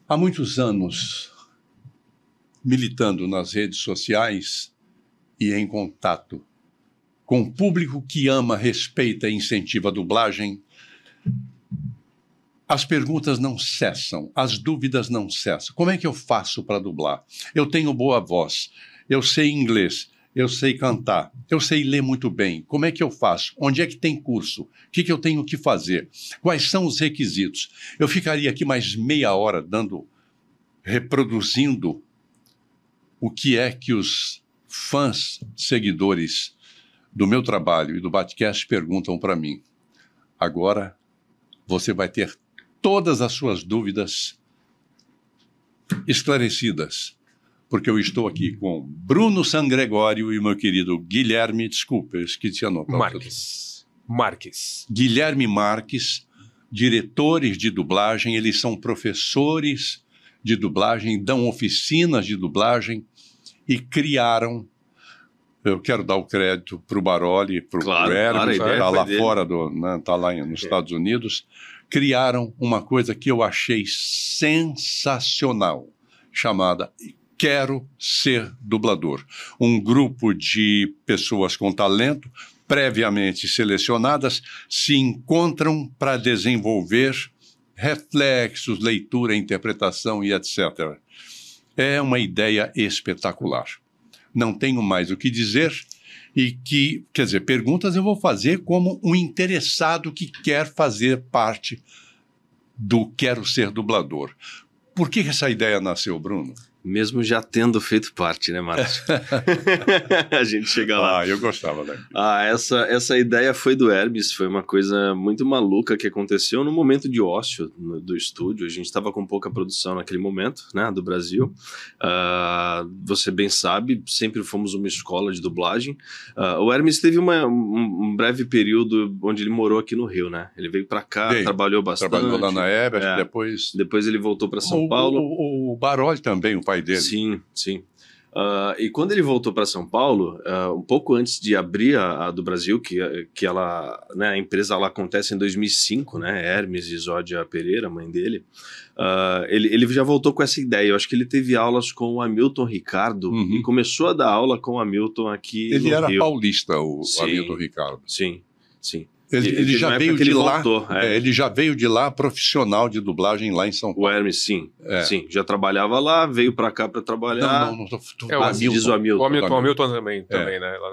Há muitos anos, militando nas redes sociais e em contato com o público que ama, respeita e incentiva a dublagem, as perguntas não cessam, as dúvidas não cessam. Como é que eu faço para dublar? Eu tenho boa voz, eu sei inglês, eu sei cantar, eu sei ler muito bem. Como é que eu faço? Onde é que tem curso? O que eu tenho que fazer? Quais são os requisitos? Eu ficaria aqui mais meia hora reproduzindo o que é que os fãs, seguidores do meu trabalho e do Batcast perguntam para mim. Agora você vai ter todas as suas dúvidas esclarecidas, porque eu estou aqui com Bruno Sangregório e meu querido Guilherme, desculpa, eu esqueci a nota. Marques. Guilherme Marques, diretores de dublagem, eles são professores de dublagem, dão oficinas de dublagem e criaram, eu quero dar o crédito para o Baroli, para o Hermes, que está lá fora, está lá nos Estados Unidos, criaram uma coisa que eu achei sensacional, chamada Quero Ser Dublador. Um grupo de pessoas com talento, previamente selecionadas, se encontram para desenvolver reflexos, leitura, interpretação e etc. É uma ideia espetacular. Não tenho mais o que dizer e que, quer dizer, perguntas eu vou fazer como um interessado que quer fazer parte do Quero Ser Dublador. Por que essa ideia nasceu, Bruno? Mesmo já tendo feito parte, né, Márcio? A gente chega lá. Eu gostava daqui. Essa ideia foi do Hermes, foi uma coisa muito maluca que aconteceu no momento de ócio do estúdio. A gente estava com pouca produção naquele momento, né, do Brasil. Você bem sabe, sempre fomos uma escola de dublagem. O Hermes teve um breve período onde ele morou aqui no Rio, né? Ele veio para cá, trabalhou bastante. Trabalhou lá na Hebe, depois ele voltou para São Paulo. O Baroli também, o pai dele. Sim. E quando ele voltou para São Paulo, um pouco antes de abrir a do Brasil, que ela, né, a empresa ela acontece em 2005, né, Hermes e Zódia Pereira, mãe dele, ele já voltou com essa ideia. Eu acho que ele teve aulas com o Hamilton Ricardo e começou a dar aula com o Hamilton aqui no Rio. Ele era paulista, o Hamilton Ricardo. Sim. Ele já veio de lá, ele já veio de lá profissional de dublagem lá em São Paulo. O Hermes, sim, já trabalhava lá, veio para cá para trabalhar. Não, o Hamilton também, né?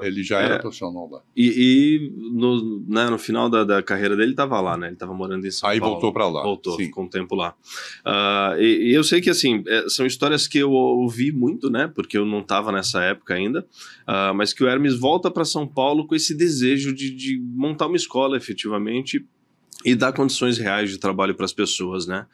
Ele já era profissional lá. E no final da carreira dele, ele estava lá, né? Ele estava morando em São Paulo. Aí voltou para lá. Ficou um tempo lá. E eu sei que, assim, são histórias que eu ouvi muito, né? Porque eu não estava nessa época ainda, mas que o Hermes volta para São Paulo com esse desejo de montar uma escola, efetivamente, e dar condições reais de trabalho para as pessoas, né?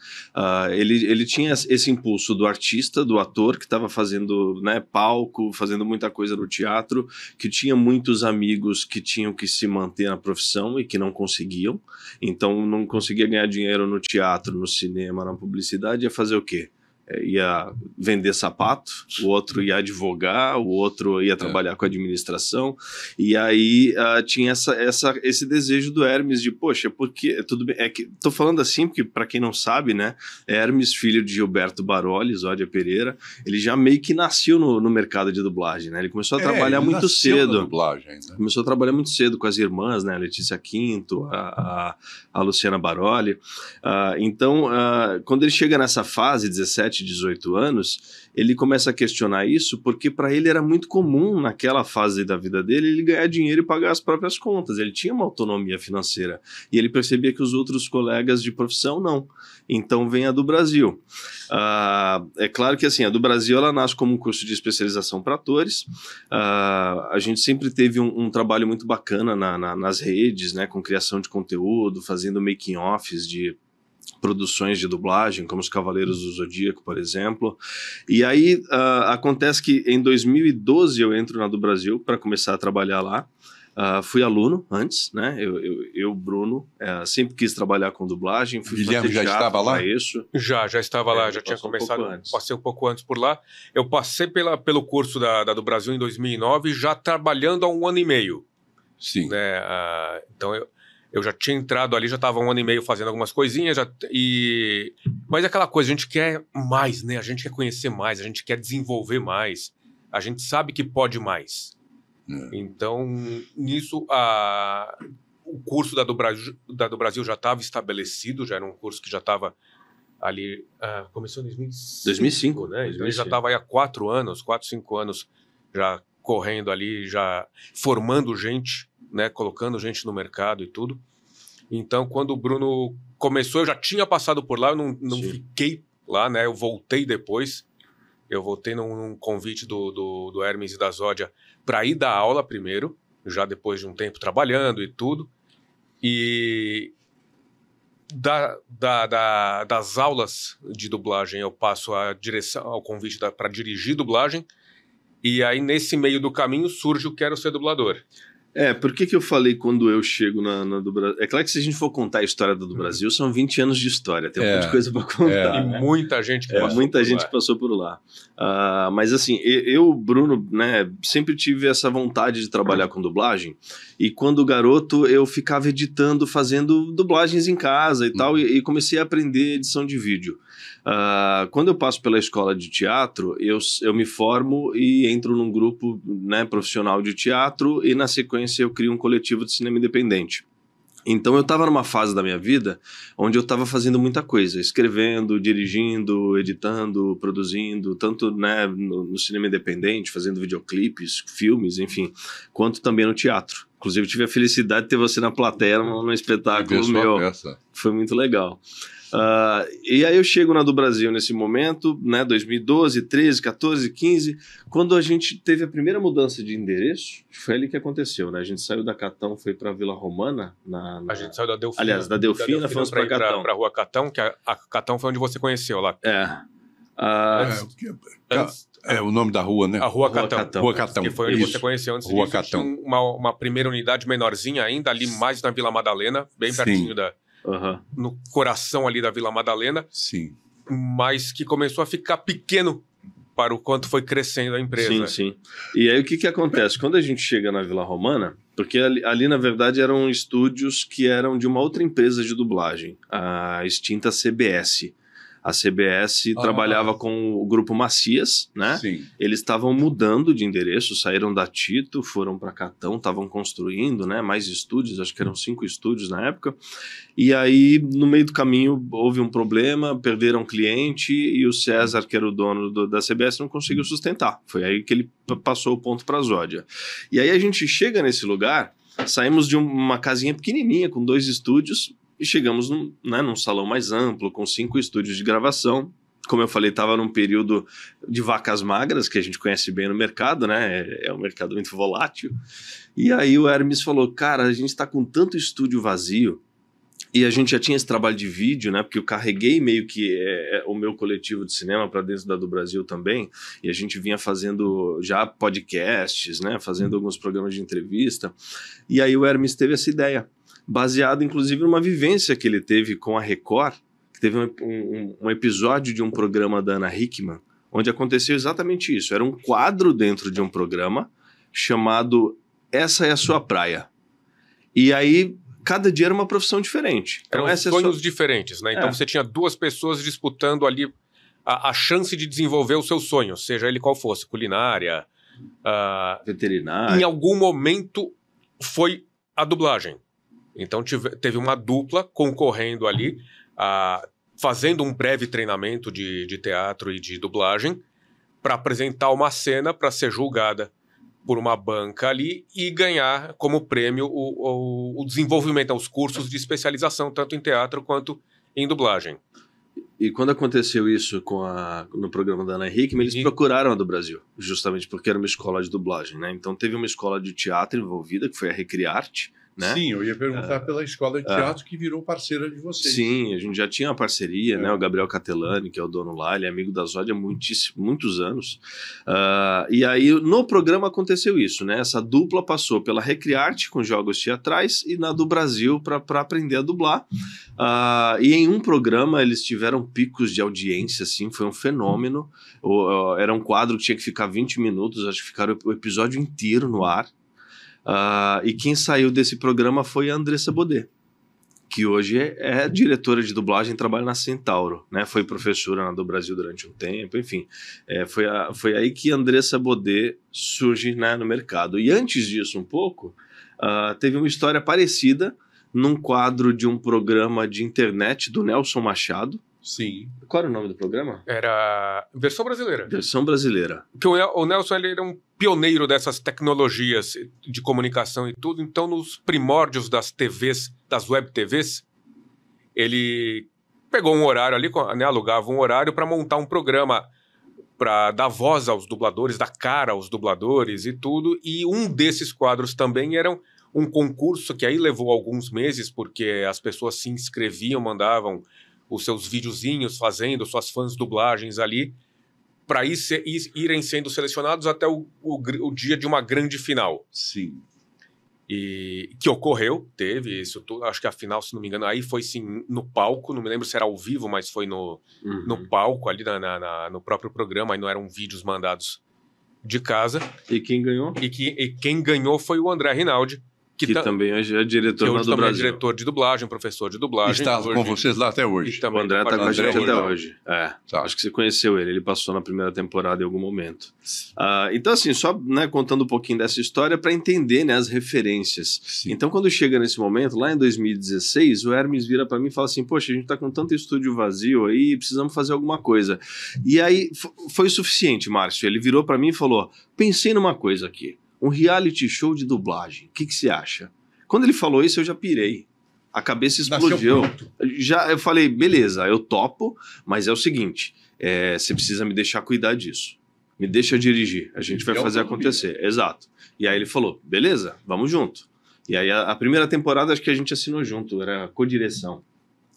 Ele tinha esse impulso do artista, do ator, que estava fazendo, né, palco, fazendo muita coisa no teatro, que tinha muitos amigos que tinham que se manter na profissão e que não conseguiam, então não conseguia ganhar dinheiro no teatro, no cinema, na publicidade, ia fazer o quê? Ia vender sapato, o outro ia advogar, o outro ia trabalhar com administração, e aí tinha esse desejo do Hermes de, poxa, porque tudo bem, tô falando assim porque, para quem não sabe, né, Hermes, filho de Gilberto Baroli, Zódia Pereira, ele já meio que nasceu no mercado de dublagem, né, ele começou a trabalhar muito cedo, dublagem, né? Começou a trabalhar muito cedo com as irmãs, né, Letícia Quinto, a Luciana Baroli, então, quando ele chega nessa fase, 17, 18 anos, ele começa a questionar isso porque para ele era muito comum naquela fase da vida dele ele ganhar dinheiro e pagar as próprias contas, ele tinha uma autonomia financeira e ele percebia que os outros colegas de profissão não. Então vem a do Brasil. É claro que assim, a do Brasil ela nasce como um curso de especialização para atores. A gente sempre teve um trabalho muito bacana nas redes, né, com criação de conteúdo, fazendo making-offs de produções de dublagem, como Os Cavaleiros do Zodíaco, por exemplo. E aí acontece que em 2012 eu entro na do Brasil para começar a trabalhar lá. Fui aluno antes, né? Eu Bruno, sempre quis trabalhar com dublagem. Guilherme já estava lá? Isso. Já estava lá, já tinha começado. Passei um pouco antes por lá. Eu passei pelo curso da do Brasil em 2009, já trabalhando há 1 ano e meio. Sim. Né? Então Eu já tinha entrado ali, já estava 1 ano e meio fazendo algumas coisinhas, mas é aquela coisa, a gente quer mais, né? A gente quer conhecer mais, a gente quer desenvolver mais, a gente sabe que pode mais. Então, nisso, o curso da do Brasil já estava estabelecido, já era um curso que já estava ali, começou em 2005, né? 2005. Então ele já estava aí há 4 anos, 4, 5 anos já correndo ali, já formando gente, né? Colocando gente no mercado e tudo. Então, quando o Bruno começou, eu já tinha passado por lá, eu não fiquei lá, né? Eu voltei depois, eu voltei num convite do Hermes e da Zódia para ir dar aula primeiro, já depois de um tempo trabalhando e tudo. E das aulas de dublagem eu passo a direção ao convite para dirigir dublagem, e aí nesse meio do caminho surge o Quero Ser Dublador. Por que eu falei quando eu chego na do Brasil? É claro que se a gente for contar a história do Brasil, são 20 anos de história, tem um monte de coisa para contar. E muita gente que passou muita gente que passou por lá. Mas assim, eu, Bruno, né, sempre tive essa vontade de trabalhar com dublagem, e quando garoto eu ficava editando, fazendo dublagens em casa e tal, e comecei a aprender edição de vídeo. Quando eu passo pela escola de teatro, eu me formo e entro num grupo, né, profissional de teatro, e na sequência eu crio um coletivo de cinema independente. Então eu estava numa fase da minha vida onde eu estava fazendo muita coisa, escrevendo, dirigindo, editando, produzindo, tanto, né, no cinema independente, fazendo videoclipes, filmes, enfim, quanto também no teatro. Inclusive tive a felicidade de ter você na plateia num espetáculo meu. Foi muito legal. E aí eu chego na do Brasil nesse momento, né, 2012, 13, 14, 15, quando a gente teve a primeira mudança de endereço, foi ali que aconteceu, né? A gente saiu da Catão, foi para Vila Romana. A gente saiu da Delfina. Aliás, da Delfina fomos para Catão. Para Rua Catão, que a Catão foi onde você conheceu lá. O nome da rua, né? A Rua Catão. Rua Catão. Que foi onde você conheceu antes Rua disso. Catão. Tinha uma primeira unidade menorzinha ainda, ali mais na Vila Madalena, bem pertinho no coração ali da Vila Madalena. Sim. Mas que começou a ficar pequeno para o quanto foi crescendo a empresa. Sim. E aí o que acontece? Quando a gente chega na Vila Romana, porque ali na verdade eram estúdios que eram de uma outra empresa de dublagem, a extinta CBS. A CBS trabalhava com o Grupo Macias, né? Sim. Eles estavam mudando de endereço, saíram da Tito, foram para Catão, estavam construindo, né, mais estúdios, acho que eram 5 estúdios na época. E aí, no meio do caminho, houve um problema, perderam cliente e o César, que era o dono da CBS, não conseguiu sustentar. Foi aí que ele passou o ponto para a Zódia. E aí a gente chega nesse lugar, saímos de uma casinha pequenininha com 2 estúdios, e chegamos num salão mais amplo, com 5 estúdios de gravação. Como eu falei, estava num período de vacas magras, que a gente conhece bem no mercado, né? É um mercado muito volátil. E aí o Hermes falou, cara, a gente está com tanto estúdio vazio, e a gente já tinha esse trabalho de vídeo, né? Porque eu carreguei meio que o meu coletivo de cinema para dentro da do Brasil também, e a gente vinha fazendo já podcasts, né? Fazendo alguns programas de entrevista. E aí o Hermes teve essa ideia, baseado inclusive numa vivência que ele teve com a Record, que teve um episódio de um programa da Ana Hickman, onde aconteceu exatamente isso. Era um quadro dentro de um programa chamado Essa é a Sua Praia. E aí, cada dia era uma profissão diferente. Então, eram sonhos diferentes, né? Então você tinha 2 pessoas disputando ali a chance de desenvolver o seu sonho, seja ele qual fosse, culinária, veterinária. Em algum momento foi a dublagem. Então teve uma dupla concorrendo ali, fazendo um breve treinamento de teatro e de dublagem para apresentar uma cena para ser julgada por uma banca ali e ganhar como prêmio o desenvolvimento, os cursos de especialização, tanto em teatro quanto em dublagem. E quando aconteceu isso no programa da Ana Hickman, eles procuraram a do Brasil, justamente porque era uma escola de dublagem, né? Então teve uma escola de teatro envolvida, que foi a Recriarte, né? Sim, eu ia perguntar pela escola de teatro que virou parceira de vocês. Sim, a gente já tinha uma parceria, né? O Gabriel Catelani, que é o dono lá, ele é amigo da Zódia há muitos anos. E aí no programa aconteceu isso, né? Essa dupla passou pela Recriarte com jogos teatrais e na do Brasil para aprender a dublar. E em um programa eles tiveram picos de audiência, assim, foi um fenômeno. Era um quadro que tinha que ficar 20 minutos, acho que ficaram o episódio inteiro no ar. E quem saiu desse programa foi a Andressa Baudet. que hoje é diretora de dublagem, trabalha na Centauro, né? Foi professora do Brasil durante um tempo, enfim. Foi aí que Andressa Baudet surge, né, no mercado. E antes disso um pouco, teve uma história parecida num quadro de um programa de internet do Nelson Machado. Sim. Qual era o nome do programa? Era versão brasileira. Versão brasileira. Porque o Nelson ele era um pioneiro dessas tecnologias de comunicação e tudo. Então, nos primórdios das TVs, das web TVs, ele pegou um horário ali, né, alugava um horário para montar um programa para dar voz aos dubladores, dar cara aos dubladores e tudo. E um desses quadros também era um concurso que aí levou alguns meses, porque as pessoas se inscreviam, mandavam os seus videozinhos fazendo suas fãs dublagens ali, para irem sendo selecionados até o dia de uma grande final. Sim. E que ocorreu, teve isso tudo, acho que a final, se não me engano, aí foi sim no palco, não me lembro se era ao vivo, mas foi no palco ali no próprio programa, aí não eram vídeos mandados de casa. E quem ganhou? E quem ganhou foi o André Rinaldi, que também é diretor lá do Brasil. É diretor de dublagem, professor de dublagem. Está com vocês lá até hoje. O André está com a gente até hoje. Tá. Acho que você conheceu ele passou na primeira temporada em algum momento. Então, assim, só, né, contando um pouquinho dessa história para entender, né, as referências. Sim. Então, quando chega nesse momento, lá em 2016, o Hermes vira para mim e fala assim, poxa, a gente está com tanto estúdio vazio aí, precisamos fazer alguma coisa. E aí, foi o suficiente, Márcio. Ele virou para mim e falou, pensei numa coisa aqui. Um reality show de dublagem. O que você acha? Quando ele falou isso, eu já pirei. A cabeça explodiu. Eu falei, beleza, eu topo, mas é o seguinte, você precisa me deixar cuidar disso. Me deixa dirigir, a gente vai fazer acontecer. Exato. E aí ele falou, beleza, vamos junto. E aí a primeira temporada acho que a gente assinou junto, era co-direção.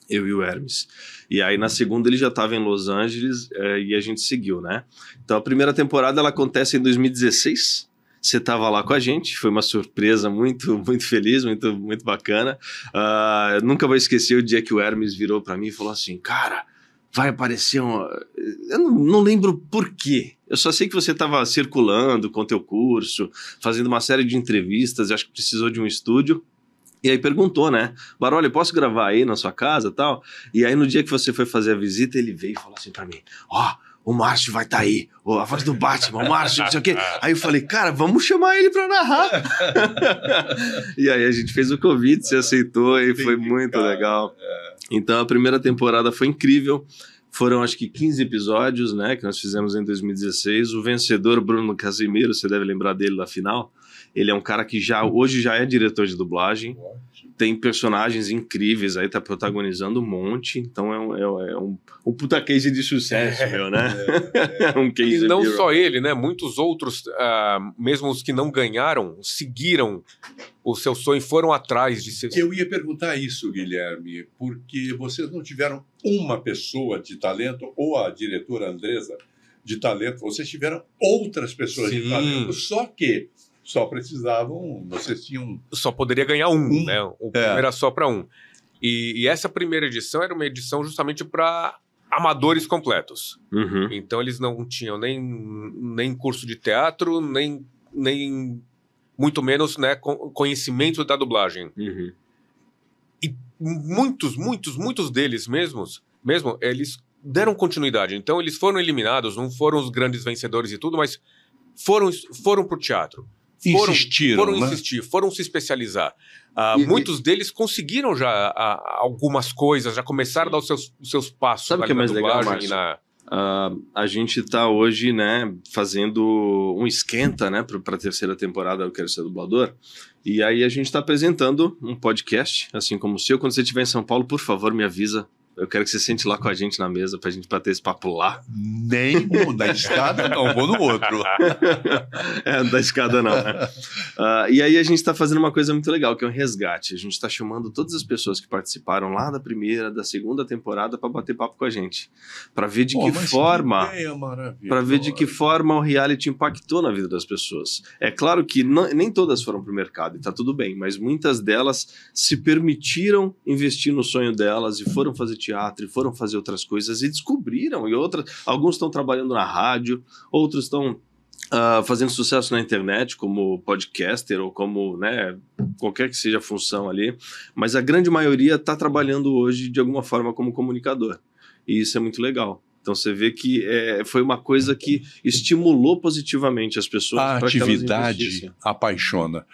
Eu e o Hermes. E aí na segunda ele já estava em Los Angeles e a gente seguiu, né? Então a primeira temporada ela acontece em 2016. Você estava lá com a gente, foi uma surpresa muito, muito feliz, muito, muito bacana. Nunca vou esquecer o dia que o Hermes virou para mim e falou assim, cara, vai aparecer Eu não lembro por quê. Eu só sei que você estava circulando com o teu curso, fazendo uma série de entrevistas, acho que precisou de um estúdio. E aí perguntou, né? Baroli, posso gravar aí na sua casa e tal? E aí no dia que você foi fazer a visita, ele veio e falou assim para mim, o Márcio vai estar aí, a voz do Batman, o Márcio, não sei o quê. Aí eu falei, cara, vamos chamar ele pra narrar. E aí a gente fez o convite, você aceitou e foi muito legal. Então a primeira temporada foi incrível. Foram acho que 15 episódios, né, que nós fizemos em 2016. O vencedor, Bruno Casimiro, você deve lembrar dele da final. Ele é um cara que hoje já é diretor de dublagem. Tem personagens incríveis aí, tá protagonizando um monte. Então é um puta case de sucesso, meu, né? Um case e não só ele, né? Muitos outros, mesmo os que não ganharam, seguiram o seu sonho e foram atrás de ser... Eu ia perguntar isso, Guilherme, porque vocês não tiveram uma pessoa de talento, ou a diretora Andressa de talento, vocês tiveram outras pessoas de talento, só que só precisavam, vocês tinham... Só poderia ganhar né? O primeiro era só para um. E essa primeira edição era uma edição justamente para amadores completos. Uhum. Então eles não tinham nem curso de teatro, nem muito menos, né, conhecimento da dublagem. Uhum. E muitos deles mesmo, eles deram continuidade. Então eles foram eliminados, não foram os grandes vencedores e tudo, mas foram pro teatro. Foram insistir, foram se especializar. Muitos deles conseguiram já algumas coisas, já começaram a dar os seus passos. Sabe o que é mais legal, Márcio? A gente está hoje, né, fazendo um esquenta, né, para a terceira temporada do Quero Ser Dublador. E aí a gente está apresentando um podcast, assim como o seu. Quando você estiver em São Paulo, por favor, me avisa. Eu quero que você sente lá com a gente na mesa pra gente bater esse papo lá. Nem da escada, não, vou no outro. Da escada não, né? E aí a gente tá fazendo uma coisa muito legal, que é um resgate. A gente tá chamando todas as pessoas que participaram lá da primeira, da segunda temporada pra bater papo com a gente. Pra ver de que forma... Pra ver de que forma o reality impactou na vida das pessoas. É claro que nem todas foram pro mercado, e tá tudo bem, mas muitas delas se permitiram investir no sonho delas e foram fazer teatro e foram fazer outras coisas e descobriram, alguns estão trabalhando na rádio, outros estão fazendo sucesso na internet, como podcaster ou como, né, qualquer que seja a função ali, mas a grande maioria está trabalhando hoje de alguma forma como comunicador. E isso é muito legal. Então você vê que foi uma coisa que estimulou positivamente as pessoas. A atividade apaixona.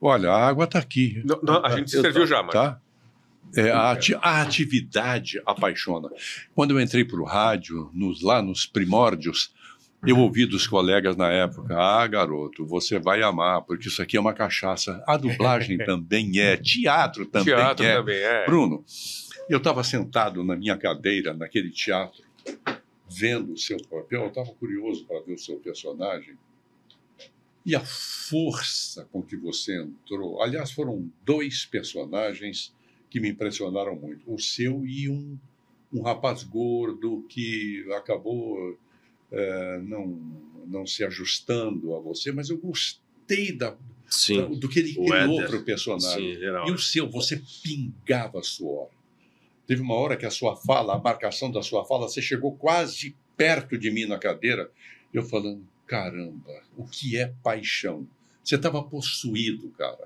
Olha, a água está aqui. Não, a gente se serviu já, mas... Tá? A atividade apaixona. Quando eu entrei para o rádio, lá nos primórdios, eu ouvi dos colegas na época: garoto, você vai amar, porque isso aqui é uma cachaça. A dublagem também é, teatro também é. Bruno, eu estava sentado na minha cadeira, naquele teatro, vendo o seu papel, eu estava curioso para ver o seu personagem. E a força com que você entrou... Aliás, foram 2 personagens que me impressionaram muito. O seu e um rapaz gordo que acabou não se ajustando a você, mas eu gostei do que ele criou para o personagem. Sim, e o seu, você pingava suor. Teve uma hora que a marcação da sua fala, você chegou quase perto de mim na cadeira, eu falando: caramba, o que é paixão? Você estava possuído, cara.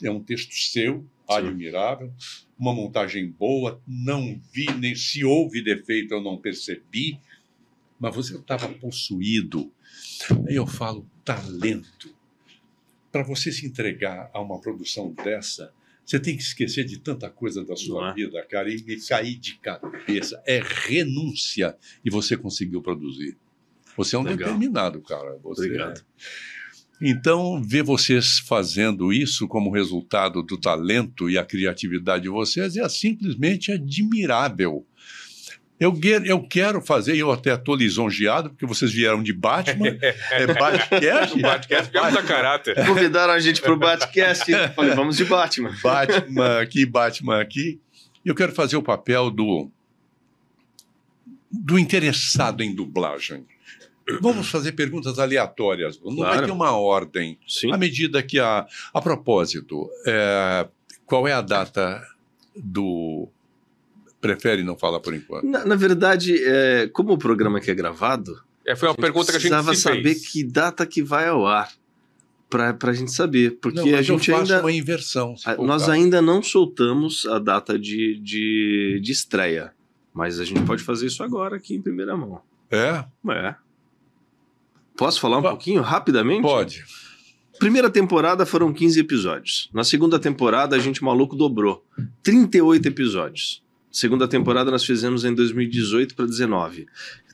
É um texto seu, admirável, uma montagem boa, não vi, nem se houve defeito eu não percebi, mas você estava possuído. Aí eu falo: talento. Para você se entregar a uma produção dessa, você tem que esquecer de tanta coisa da sua vida, cara, e me cair de cabeça. É renúncia, e você conseguiu produzir. Você é um determinado, cara. Obrigado. Então, ver vocês fazendo isso como resultado do talento e a criatividade de vocês é simplesmente admirável. Eu quero fazer, eu até estou lisonjeado, porque vocês vieram de Batman. Batcast? O Batcast viemos a caráter. Convidaram a gente para o Batcast. Falei: vamos de Batman. Batman aqui. Eu quero fazer o papel do interessado em dublagem. Vamos fazer perguntas aleatórias. Não vai ter uma ordem. Sim. À medida que a propósito, qual é a data do... Prefere não falar por enquanto? Na verdade, como o programa aqui é gravado... foi uma pergunta que a gente precisava saber que data que vai ao ar. Para a gente saber. Porque não, a gente eu faço ainda... uma inversão. Nós ainda não soltamos a data de estreia. Mas a gente pode fazer isso agora aqui em primeira mão. É? Posso falar um pouquinho, rapidamente? Pode. Primeira temporada foram 15 episódios. Na segunda temporada, a gente maluco dobrou. 38 episódios. Segunda temporada nós fizemos em 2018 para 2019.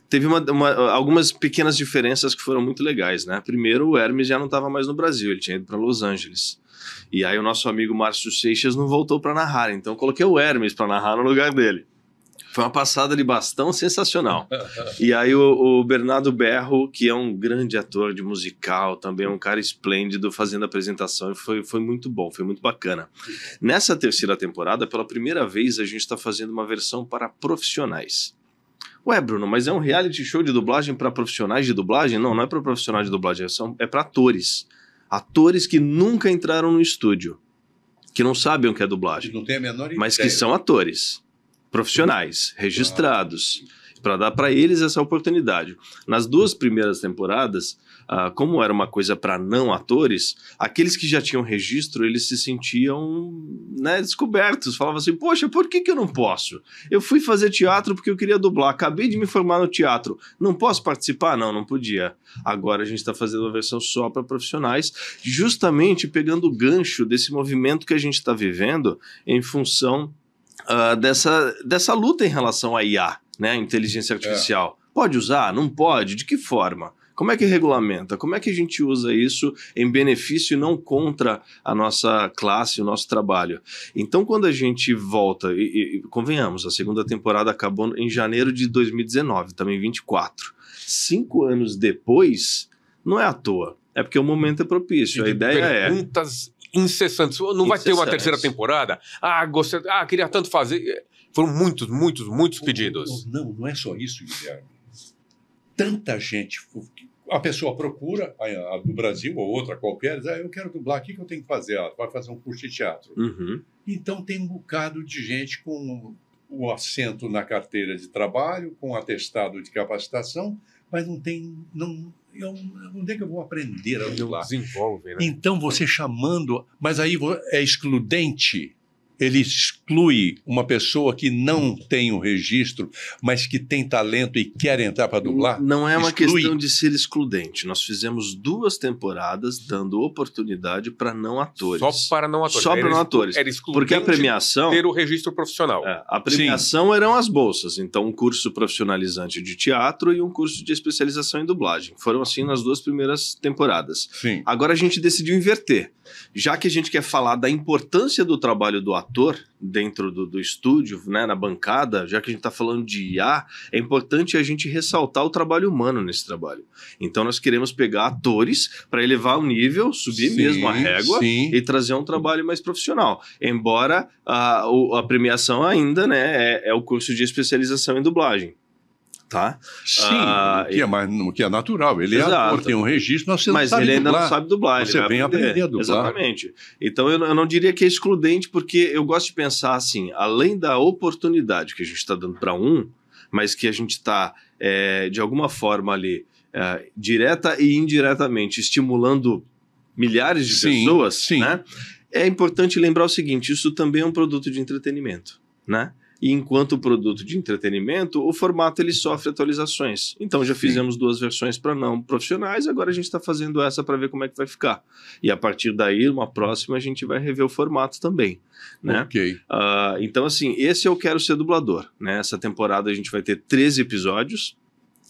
Teve algumas pequenas diferenças que foram muito legais, né? Primeiro, o Hermes já não estava mais no Brasil, ele tinha ido para Los Angeles. E aí o nosso amigo Márcio Seixas não voltou para narrar, então eu coloquei o Hermes para narrar no lugar dele. Foi uma passada de bastão sensacional. E aí o Bernardo Berro, que é um grande ator de musical, também é um cara esplêndido fazendo a apresentação, e foi muito bom, foi muito bacana. Nessa terceira temporada, pela primeira vez, a gente está fazendo uma versão para profissionais. Ué, Bruno, mas é um reality show de dublagem para profissionais de dublagem? Não é para profissionais de dublagem, é para atores. Atores que nunca entraram no estúdio, que não sabem o que é dublagem, não tem a menor ideia, mas que são atores profissionais, registrados, para dar para eles essa oportunidade. Nas 2 primeiras temporadas, como era uma coisa para não atores, aqueles que já tinham registro, eles se sentiam, né, descobertos. Falavam assim: poxa, por que eu não posso? Eu fui fazer teatro porque eu queria dublar, acabei de me formar no teatro, não posso participar? Não podia. Agora a gente está fazendo uma versão só para profissionais, justamente pegando o gancho desse movimento que a gente está vivendo em função dessa luta em relação à IA, né, inteligência artificial. Pode usar? Não pode? De que forma? Como é que regulamenta? Como é que a gente usa isso em benefício e não contra a nossa classe, o nosso trabalho? Então, quando a gente volta, e convenhamos, a segunda temporada acabou em janeiro de 2019, também 24. 5 anos depois, não é à toa. É porque o momento é propício. A ideia perguntas incessantes. Não vai ter uma terceira temporada? Gostei, queria tanto fazer. Foram muitos pedidos. Não é só isso, Guilherme. Tanta gente. A pessoa procura, a do Brasil ou outra qualquer, diz: eu quero dublar, o que eu tenho que fazer? Vai fazer um curso de teatro. Uhum. Então tem um bocado de gente com o assento na carteira de trabalho, com atestado de capacitação, mas não tem... onde é que eu vou aprender a dublar? Desenvolve, né? Então, você chamando... Mas aí é excludente. Ele exclui uma pessoa que não tem o registro, mas que tem talento e quer entrar para dublar? Não é uma Exclui. questão de ser excludente. Nós fizemos 2 temporadas dando oportunidade para não atores. Só para não atores. Só para não atores. Era excludente porque a premiação... ter o registro profissional. A premiação eram as bolsas. Então, um curso profissionalizante de teatro e um curso de especialização em dublagem. Foram assim nas 2 primeiras temporadas. Sim. Agora a gente decidiu inverter. Já que a gente quer falar da importância do trabalho do ator dentro do estúdio, né, na bancada, já que a gente está falando de IA, é importante a gente ressaltar o trabalho humano nesse trabalho. Então nós queremos pegar atores para elevar o nível, subir mesmo a régua e trazer um trabalho mais profissional. Embora a premiação ainda, né, é o curso de especialização em dublagem. Tá? Sim, que é natural. Ele é ator, tem um registro, mas você não sabe ele ainda dublar. não sabe dublar. Você vem aprender a dublar. Exatamente. Então eu não diria que é excludente, porque eu gosto de pensar assim, além da oportunidade que a gente está dando para mas que a gente está, de alguma forma ali, direta e indiretamente, estimulando milhares de pessoas, né? É importante lembrar o seguinte, isso também é um produto de entretenimento, né? E enquanto produto de entretenimento, o formato ele sofre atualizações. Então já fizemos 2 versões para não profissionais, agora a gente está fazendo essa para ver como é que vai ficar. E a partir daí, uma próxima, a gente vai rever o formato também. Né? Ok. Então, assim, esse eu quero ser dublador. Né? Essa temporada a gente vai ter 13 episódios,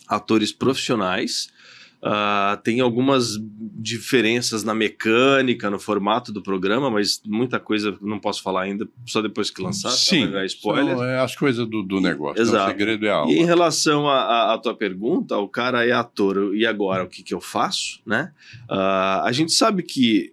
atores profissionais. Tem algumas diferenças na mecânica, no formato do programa, mas muita coisa não posso falar ainda, só depois que lançar. Sim, vai spoiler. São as coisas do negócio. Exato. Então, o segredo é a aula. E em relação à tua pergunta, o cara é ator, e agora o que eu faço? Né? A gente sabe que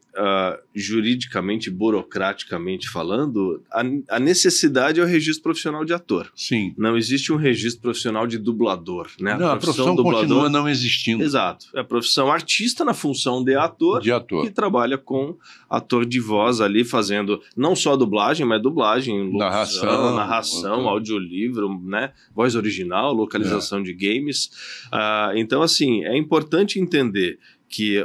juridicamente, burocraticamente falando, a necessidade é o registro profissional de ator. Sim. Não existe um registro profissional de dublador. Né? Não, a profissão continua não existindo. Exato. É a profissão artista na função de ator. Que trabalha com ator de voz ali, fazendo não só dublagem, mas dublagem, narração, audiolivro, né? Voz original, localização de games. Então, assim, é importante entender que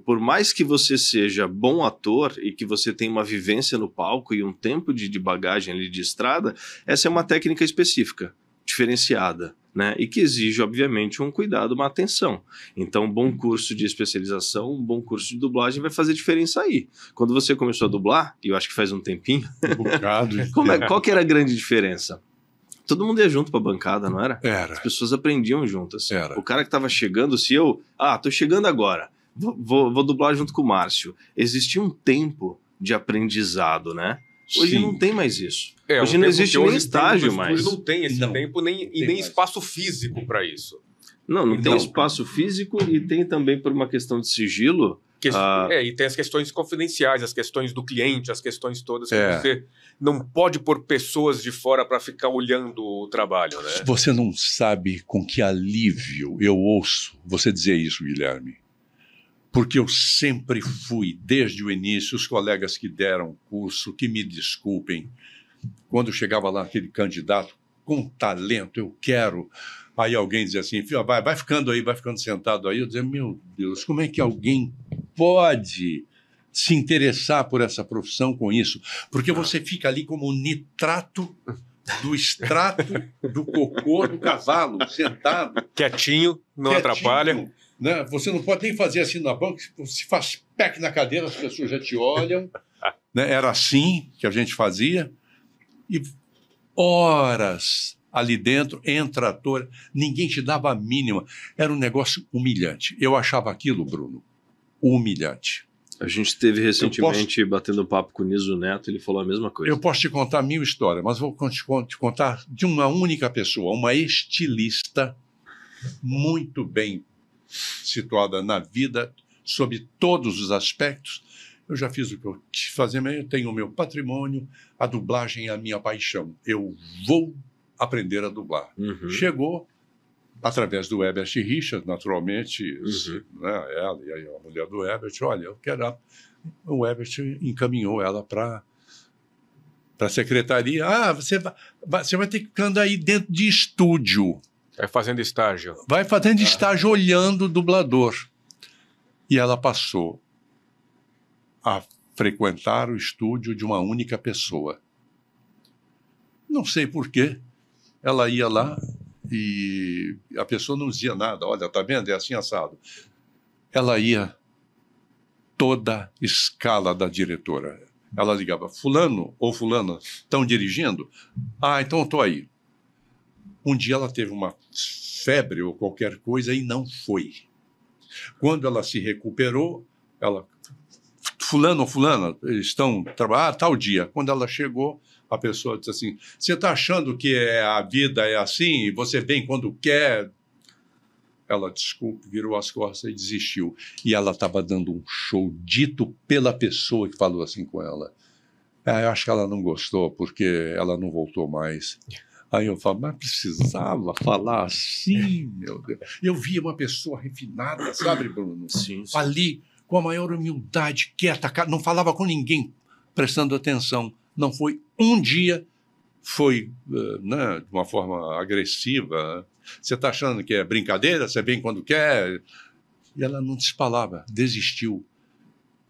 por mais que você seja bom ator e que você tenha uma vivência no palco e um tempo de bagagem ali de estrada, essa é uma técnica específica, diferenciada, né? E que exige, obviamente, um cuidado, uma atenção. Então, um bom curso de especialização, um bom curso de dublagem vai fazer diferença aí. Quando você começou a dublar, e eu acho que faz um tempinho, qual que era a grande diferença? Todo mundo ia junto pra bancada, não era? Era. As pessoas aprendiam juntas. Era. O cara que tava chegando, se eu... tô chegando agora, vou dublar junto com o Márcio. Existia um tempo de aprendizado, né? Hoje não tem mais isso. Hoje não existe nem estágio mais. Hoje não tem esse tempo nem espaço físico para isso. Não tem espaço físico e tem também por uma questão de sigilo... E tem as questões confidenciais, as questões do cliente, as questões todas que você não pode pôr pessoas de fora para ficar olhando o trabalho, né? Você não sabe com que alívio eu ouço você dizer isso, Guilherme. Porque eu sempre fui, desde o início, os colegas que deram curso, que me desculpem, quando chegava lá aquele candidato com talento, eu quero... Aí alguém dizia assim, vai ficando aí, vai ficando sentado aí. Eu dizia, meu Deus, como é que alguém pode se interessar por essa profissão com isso? Porque você fica ali como o nitrato do extrato do cocô do cavalo, sentado. Quietinho, não atrapalha. Né? Você não pode nem fazer assim na banca, se faz pec na cadeira, as pessoas já te olham. Né? Era assim que a gente fazia. E horas... ali dentro, entra ator, ninguém te dava a mínima. Era um negócio humilhante. Eu achava aquilo, Bruno, humilhante. A gente esteve recentemente batendo papo com o Niso Neto, ele falou a mesma coisa. Eu posso te contar 1000 histórias, mas vou te contar de uma única pessoa, uma estilista muito bem situada na vida, sob todos os aspectos. Eu já fiz o que eu quis fazer, eu tenho o meu patrimônio, a dublagem é a minha paixão. Eu vou aprender a dublar. Chegou, através do Herbert Richards, naturalmente, né, ela e a mulher do Herbert, olha, eu quero... O Herbert encaminhou ela para a secretaria. Você vai ter que andar aí dentro de estúdio. Vai fazendo estágio. Vai fazendo estágio olhando o dublador. E ela passou a frequentar o estúdio de uma única pessoa. Não sei por quê. Ela ia lá e a pessoa não dizia nada. Olha, tá vendo? É assim assado. Ela ia toda a escala da diretora. Ela ligava, fulano ou fulana estão dirigindo? Ah, então eu estou aí. Um dia ela teve uma febre ou qualquer coisa e não foi. Quando ela se recuperou, ela... Fulano ou fulana estão trabalhando, tal dia. Quando ela chegou, a pessoa disse assim, você está achando que a vida é assim e você vem quando quer? Ela, desculpe, virou as costas e desistiu. E ela estava dando um show dito pela pessoa que falou assim com ela. Eu acho que ela não gostou, porque ela não voltou mais. Aí eu falo, mas precisava falar assim, meu Deus. Eu via uma pessoa refinada, sabe, Bruno? Sim. Ali, com a maior humildade, quieta, não falava com ninguém, prestando atenção. Não foi um dia, foi né, de uma forma agressiva. Você está achando que é brincadeira? Você vem quando quer? E ela não disse palavra, desistiu.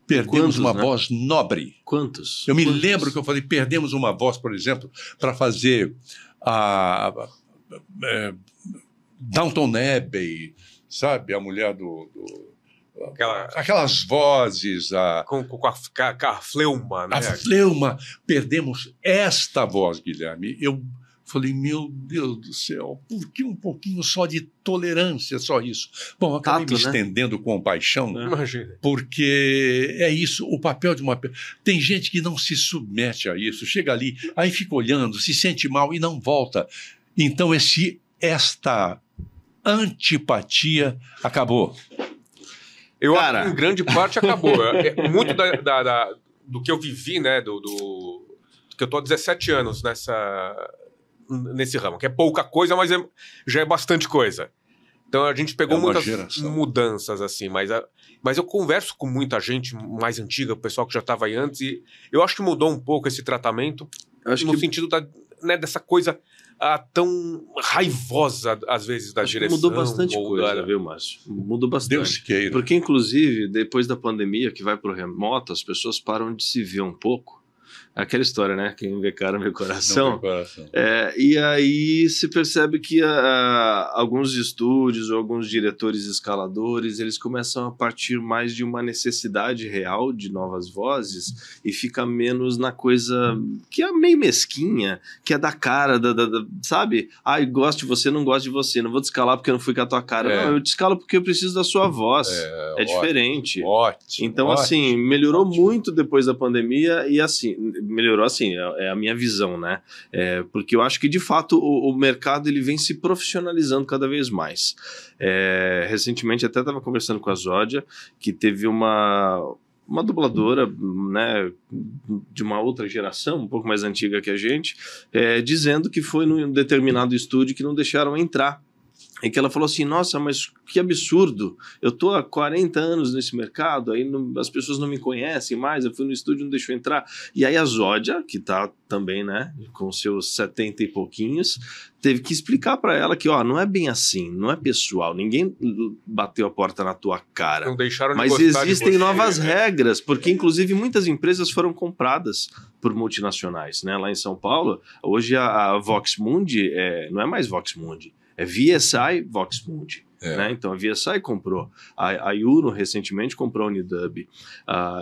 Perdemos uma voz nobre. Quantos? Eu me lembro que eu falei, perdemos uma voz, por exemplo, para fazer Downton Abbey, sabe? A mulher aquelas vozes. Com a fleuma, né? A fleuma. Perdemos esta voz, Guilherme. Eu falei, meu Deus do céu, por que um pouquinho só de tolerância, só isso? Bom, eu acabei me estendendo com paixão, porque é isso, o papel de uma... Tem gente que não se submete a isso, chega ali, aí fica olhando, se sente mal e não volta. Então esta antipatia acabou. Em grande parte acabou. Muito do que eu vivi, né, que eu estou há 17 anos nesse ramo, que é pouca coisa, mas já é bastante coisa. Então a gente pegou muitas mudanças, assim, mas eu converso com muita gente mais antiga, o pessoal que já estava aí antes, e eu acho que mudou um pouco esse tratamento, no sentido dessa coisa tão raivosa, às vezes, da direção. Mudou bastante coisa, viu, Márcio? Mudou bastante. Deus queira. Porque, inclusive, depois da pandemia, que vai para o remoto, as pessoas param de se ver um pouco. Aquela história, né? Quem vê cara, vê coração. Não vê coração. E aí se percebe que alguns estúdios ou alguns diretores escaladores, eles começam a partir mais de uma necessidade real de novas vozes e fica menos na coisa que é meio mesquinha, que é da cara, sabe? Gosto de você, não gosto de você. Não vou te escalar porque eu não fui com a tua cara. Não, eu te escalo porque eu preciso da sua voz. É diferente. Ótimo. Então, assim, melhorou muito depois da pandemia e, assim... Melhorou assim, é a minha visão, né? Porque eu acho que, de fato, o mercado ele vem se profissionalizando cada vez mais. Recentemente, até estava conversando com a Zódia, que teve uma dubladora, né, de uma outra geração, um pouco mais antiga que a gente, dizendo que foi num determinado estúdio que não deixaram entrar. E que ela falou assim, nossa, mas que absurdo, eu tô há 40 anos nesse mercado, aí as pessoas não me conhecem mais, eu fui no estúdio e não deixou entrar. E aí a Zódia, que tá também, né, com seus 70 e pouquinhos, teve que explicar para ela que, não é bem assim, não é pessoal, ninguém bateu a porta na tua cara. Não deixaram de mas gostar existem de você, novas regras, porque inclusive muitas empresas foram compradas por multinacionais, né, lá em São Paulo, hoje a Vox Mundi não é mais Vox Mundi, é VSI Vox Mundi. Né? Então a VSI comprou, a Uno recentemente comprou a Unidub.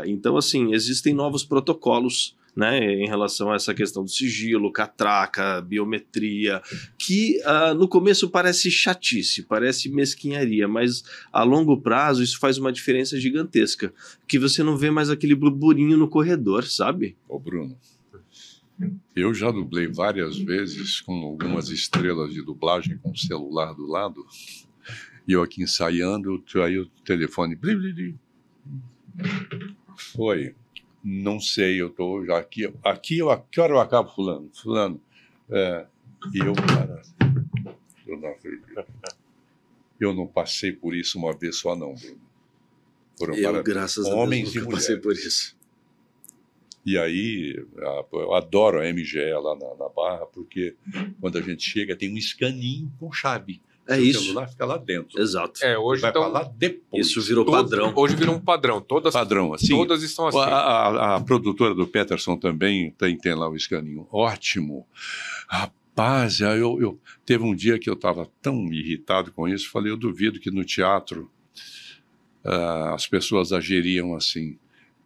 Então, assim, existem novos protocolos, né, em relação a essa questão do sigilo, catraca, biometria, que no começo parece chatice, parece mesquinharia, mas a longo prazo isso faz uma diferença gigantesca, que você não vê mais aquele burburinho no corredor, sabe? Ô, Bruno, eu já dublei várias vezes com algumas estrelas de dublagem com o celular do lado, e eu aqui ensaiando, aí o telefone... Oi, não sei, eu estou já aqui, que hora eu acabo, fulano? E eu, cara, eu não acredito. Eu não passei por isso uma vez só não, Bruno. Graças a Deus, nunca passei por isso. E aí, eu adoro a MGE lá na Barra, porque quando a gente chega tem um escaninho com chave. É Seu isso. celular fica lá dentro. Exato. Hoje Vai então, falar depois. Isso virou padrão. Hoje virou um padrão. Padrão, assim. Todas estão assim. A produtora do Peterson também tem lá o escaninho. Ótimo. Rapaz, teve um dia que eu estava tão irritado com isso, falei, eu duvido que no teatro as pessoas agiriam assim.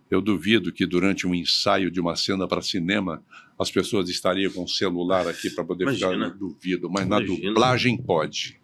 Eu duvido que durante um ensaio de uma cena para cinema as pessoas estariam com o celular aqui para poder ficar. Duvido, mas na dublagem pode.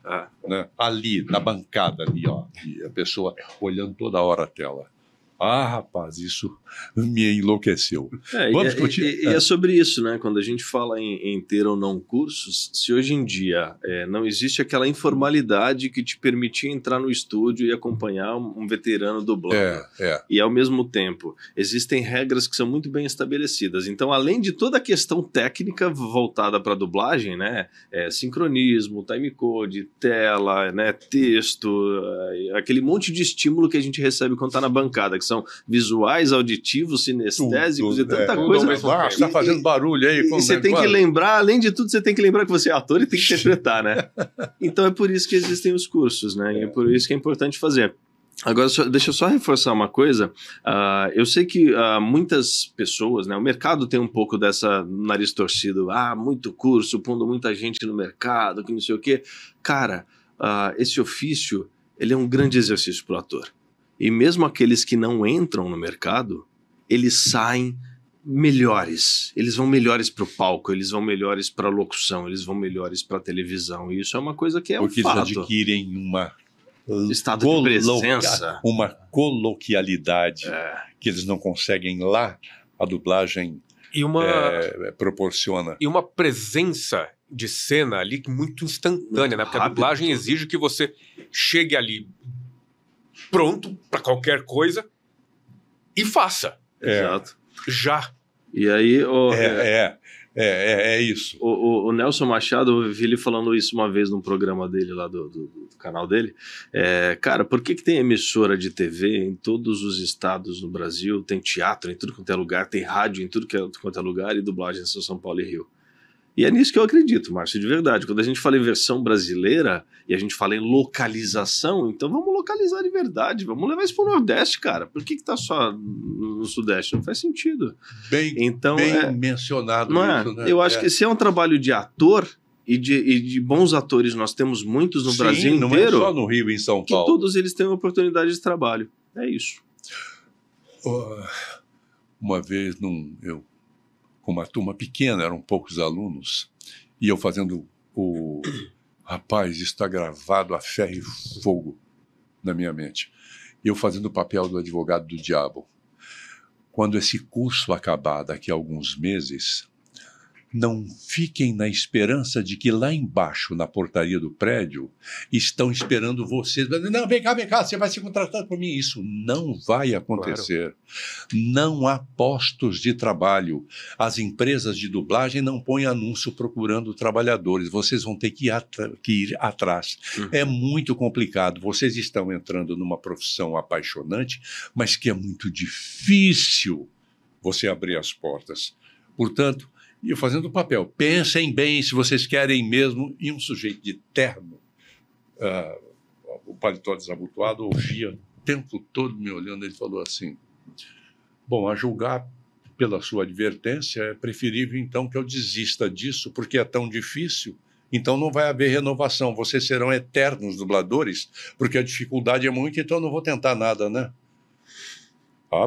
Né? Ali, na bancada ali, ó, e a pessoa olhando toda hora a tela. Rapaz, isso me enlouqueceu. Vamos discutir. E é sobre isso, né? Quando a gente fala em ter ou não cursos, se hoje em dia não existe aquela informalidade que te permitia entrar no estúdio e acompanhar um veterano dublando. E ao mesmo tempo, existem regras que são muito bem estabelecidas. Então, além de toda a questão técnica voltada para a dublagem, né? Sincronismo, timecode, tela, né? Texto, aquele monte de estímulo que a gente recebe quando está na bancada, que são visuais, auditivos, sinestésicos e tanta coisa. Você está fazendo barulho aí. E você tem que lembrar, além de tudo, você tem que lembrar que você é ator e tem que interpretar, né? Então é por isso que existem os cursos, né? E é por isso que é importante fazer. Agora, deixa eu só reforçar uma coisa. Eu sei que muitas pessoas, né? O mercado tem um pouco dessa nariz torcido. Muito curso, pondo muita gente no mercado, que não sei o quê. Cara, esse ofício, ele é um grande exercício para o ator. E mesmo aqueles que não entram no mercado, eles saem melhores. Eles vão melhores para o palco, eles vão melhores para a locução, eles vão melhores para a televisão. E isso é uma coisa que é um fato. Porque eles adquirem estado de presença, uma coloquialidade que eles não conseguem lá, a dublagem proporciona. E uma presença de cena ali muito instantânea, né? Porque a dublagem exige que você chegue ali pronto para qualquer coisa e faça. Exato. Já. E aí... É isso. O Nelson Machado, eu vi ele falando isso uma vez num programa dele lá do canal dele. Cara, por que tem emissora de TV em todos os estados no Brasil, tem teatro em tudo quanto é lugar, tem rádio em tudo quanto é lugar e dublagem em São Paulo e Rio? E é nisso que eu acredito, Márcio, de verdade. Quando a gente fala em versão brasileira e a gente fala em localização, então vamos localizar de verdade, vamos levar isso para o Nordeste, cara. Por que tá só no Sudeste? Não faz sentido. Bem mencionado não isso, né? Eu acho que se é um trabalho de ator e de bons atores, nós temos muitos no Brasil inteiro. Não é só no Rio e em São Paulo. Que todos eles têm oportunidade de trabalho. É isso. Uma vez, com uma turma pequena, eram poucos alunos, e eu fazendo rapaz, isso está gravado a ferro e fogo na minha mente. Eu fazendo o papel do advogado do diabo. Quando esse curso acabar daqui a alguns meses, não fiquem na esperança de que lá embaixo, na portaria do prédio, estão esperando vocês. Não, vem cá, você vai ser contratado por mim. Isso não vai acontecer. Claro. Não há postos de trabalho. As empresas de dublagem não põem anúncio procurando trabalhadores. Vocês vão ter que ir atrás. É muito complicado. Vocês estão entrando numa profissão apaixonante, mas que é muito difícil você abrir as portas. Portanto, e eu fazendo o papel, pensem bem se vocês querem mesmo, e um sujeito de terno, o paletó desabotoado, ouvia o tempo todo me olhando, ele falou assim, bom, a julgar pela sua advertência, é preferível então que eu desista disso, porque é tão difícil, então não vai haver renovação, vocês serão eternos dubladores, porque a dificuldade é muita, então eu não vou tentar nada, né?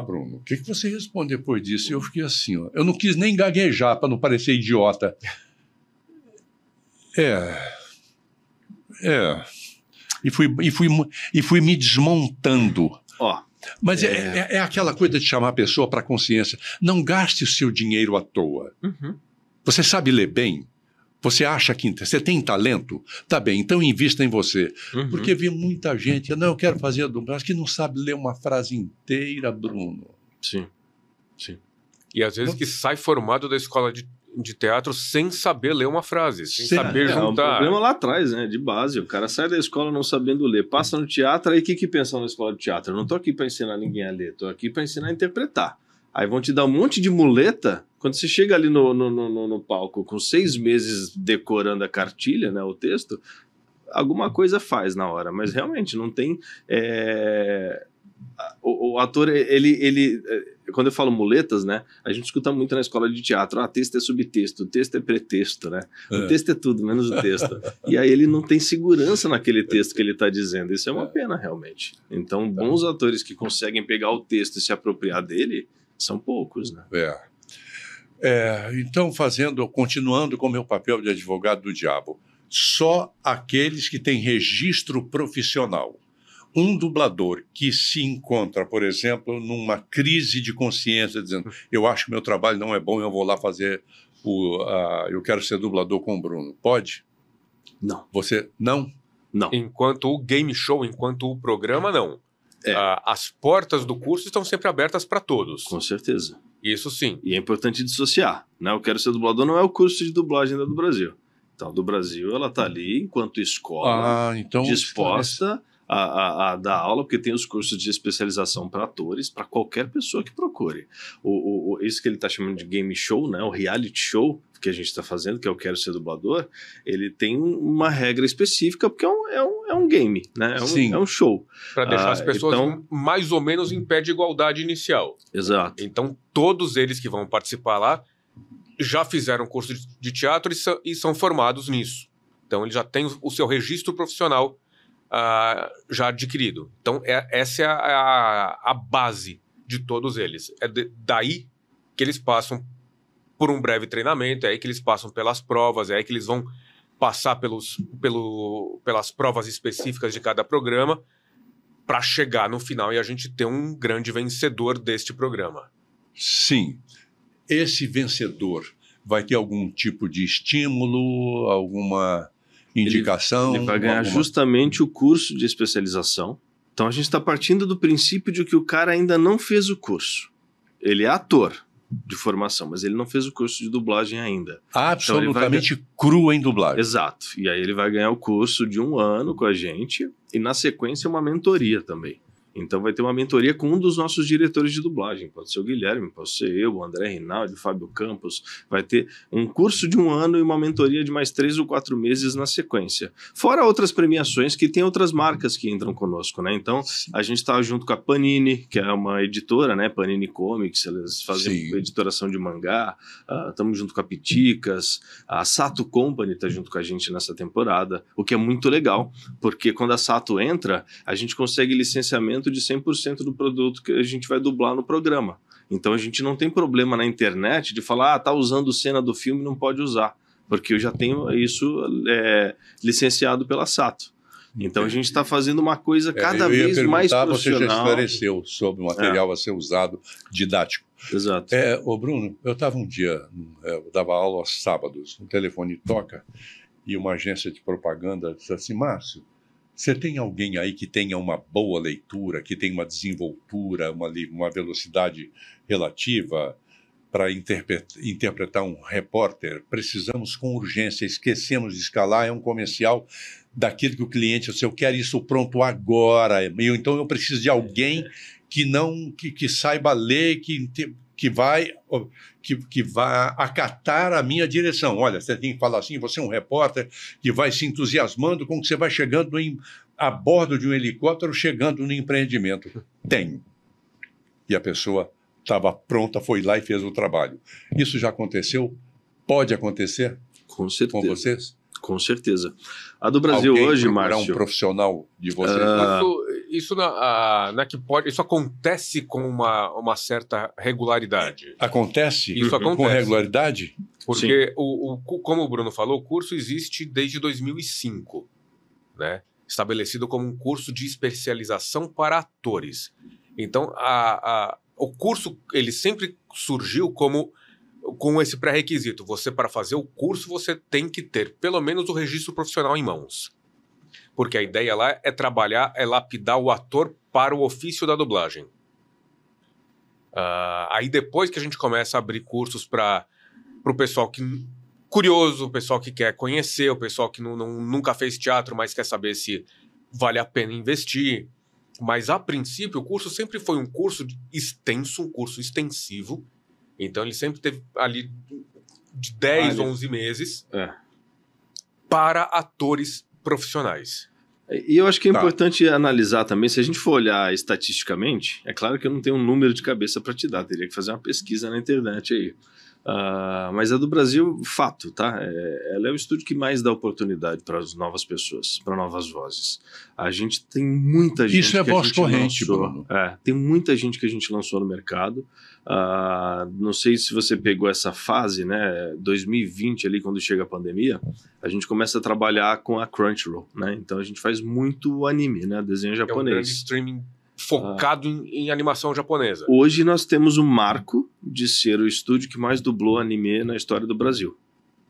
Bruno, o que você responde depois disso? E eu fiquei assim, eu não quis nem gaguejar para não parecer idiota. E fui me desmontando. Mas é aquela coisa de chamar a pessoa para a consciência. Não gaste o seu dinheiro à toa. Você sabe ler bem? Você acha que você tem talento? Tá bem, então invista em você. Porque vi muita gente, eu quero fazer a dublagem, que não sabe ler uma frase inteira, Bruno. Sim. E às vezes que sai formado da escola de teatro sem saber ler uma frase, sem saber juntar. É um problema lá atrás, né, de base. O cara sai da escola não sabendo ler, passa no teatro, aí o que pensam na escola de teatro? Eu não tô aqui para ensinar ninguém a ler, tô aqui para ensinar a interpretar. Aí vão te dar um monte de muleta. Quando você chega ali no palco com 6 meses decorando a cartilha, né, o texto, alguma coisa faz na hora, mas realmente não tem... O ator, quando eu falo muletas, né, a gente escuta muito na escola de teatro, texto é subtexto, texto é pretexto, né? O texto é tudo, menos o texto. E aí ele não tem segurança naquele texto que ele está dizendo. Isso é uma pena, realmente. Então, bons atores que conseguem pegar o texto e se apropriar dele são poucos, né? Então, continuando com o meu papel de advogado do diabo, só aqueles que têm registro profissional. Um dublador que se encontra, por exemplo, numa crise de consciência, dizendo, eu acho que meu trabalho não é bom, eu vou lá fazer eu quero ser dublador com o Bruno. Pode? Não. Você não? Não. Enquanto o game show, enquanto o programa, não. As portas do curso estão sempre abertas para todos. Com certeza. Isso sim. E é importante dissociar, né? Eu quero ser dublador não é o curso de dublagem do Brasil. Então, do Brasil, ela está ali enquanto escola, então, disposta a dar aula, porque tem os cursos de especialização para atores, para qualquer pessoa que procure. Isso que ele está chamando de game show, né? O reality show que a gente está fazendo, que é o Quero Ser Dublador, ele tem uma regra específica, porque é um game, né? É um show. Para deixar as pessoas mais ou menos em pé de igualdade inicial. Exato. Então, todos eles que vão participar lá já fizeram curso de teatro e são formados nisso. Então, ele já tem o seu registro profissional já adquirido. Então, essa é a base de todos eles. Daí que eles passam por um breve treinamento, é aí que eles passam pelas provas, é aí que eles vão passar pelas provas específicas de cada programa para chegar no final e a gente ter um grande vencedor deste programa. Sim. Esse vencedor vai ter algum tipo de estímulo, alguma indicação? Ele vai ganhar justamente o curso de especialização. Então a gente está partindo do princípio de que o cara ainda não fez o curso. Ele é ator de formação, mas ele não fez o curso de dublagem ainda. Absolutamente então cru em dublagem. Exato. E aí ele vai ganhar o curso de 1 ano com a gente e na sequência uma mentoria também. Então vai ter uma mentoria com um dos nossos diretores de dublagem. Pode ser o Guilherme, pode ser eu, o André Rinaldi, o Fábio Campos. Vai ter um curso de 1 ano e uma mentoria de mais 3 ou 4 meses na sequência. Fora outras premiações que tem outras marcas que entram conosco, né? Então a gente está junto com a Panini, que é uma editora, né? Panini Comics, eles fazem editoração de mangá. Estamos junto com a Piticas. A Sato Company está junto com a gente nessa temporada, o que é muito legal, porque quando a Sato entra, a gente consegue licenciamento de 100% do produto que a gente vai dublar no programa. Então a gente não tem problema na internet de falar, tá usando cena do filme, não pode usar, porque eu já tenho isso licenciado pela Sato. Então a gente está fazendo uma coisa cada vez mais profissional. Você já esclareceu sobre o material a ser usado, didático. Exato. Bruno, eu estava um dia, eu dava aula aos sábados, o telefone toca e uma agência de propaganda disse assim, Márcio, você tem alguém aí que tenha uma boa leitura, que tenha uma desenvoltura, uma velocidade relativa para interpretar um repórter? Precisamos com urgência, esquecemos de escalar, é um comercial daquilo que o cliente, eu quero isso pronto agora, então eu preciso de alguém que saiba ler, que vai acatar a minha direção. Olha, você tem que falar assim, você é um repórter que vai se entusiasmando com que você vai chegando a bordo de um helicóptero, chegando no empreendimento. Tem. E a pessoa estava pronta, foi lá e fez o trabalho. Isso já aconteceu? Pode acontecer? Com certeza. Com vocês? Com certeza. A do Brasil hoje, Márcio... um profissional de vocês? Isso acontece com uma certa regularidade. Acontece? Isso acontece. Com regularidade? Porque, como o Bruno falou, o curso existe desde 2005, né? Estabelecido como um curso de especialização para atores. Então, o curso ele sempre surgiu com esse pré-requisito. Você, para fazer o curso, você tem que ter pelo menos o registro profissional em mãos. Porque a ideia lá é lapidar o ator para o ofício da dublagem. Aí depois que a gente começa a abrir cursos para o pessoal curioso, o pessoal que quer conhecer, o pessoal que nunca fez teatro, mas quer saber se vale a pena investir. Mas, a princípio, o curso sempre foi um curso extenso, um curso extensivo. Então, ele sempre teve ali de 10, 11 meses para atores profissionais. E eu acho que é Tá. importante analisar também, se a gente for olhar estatisticamente, é claro que eu não tenho um número de cabeça para te dar, teria que fazer uma pesquisa na internet aí. Mas a do Brasil, fato, tá? Ela é o estúdio que mais dá oportunidade para as novas pessoas, para novas vozes. A gente tem muita gente Isso é que a voz gente corrente, lançou. Bruno. Tem muita gente que a gente lançou no mercado. Não sei se você pegou essa fase, né? 2020 ali, quando chega a pandemia, a gente começa a trabalhar com a Crunchyroll, né? Então a gente faz muito anime, né? Desenho É um grande japonês. streaming focado em animação japonesa. Hoje nós temos o marco de ser o estúdio que mais dublou anime na história do Brasil.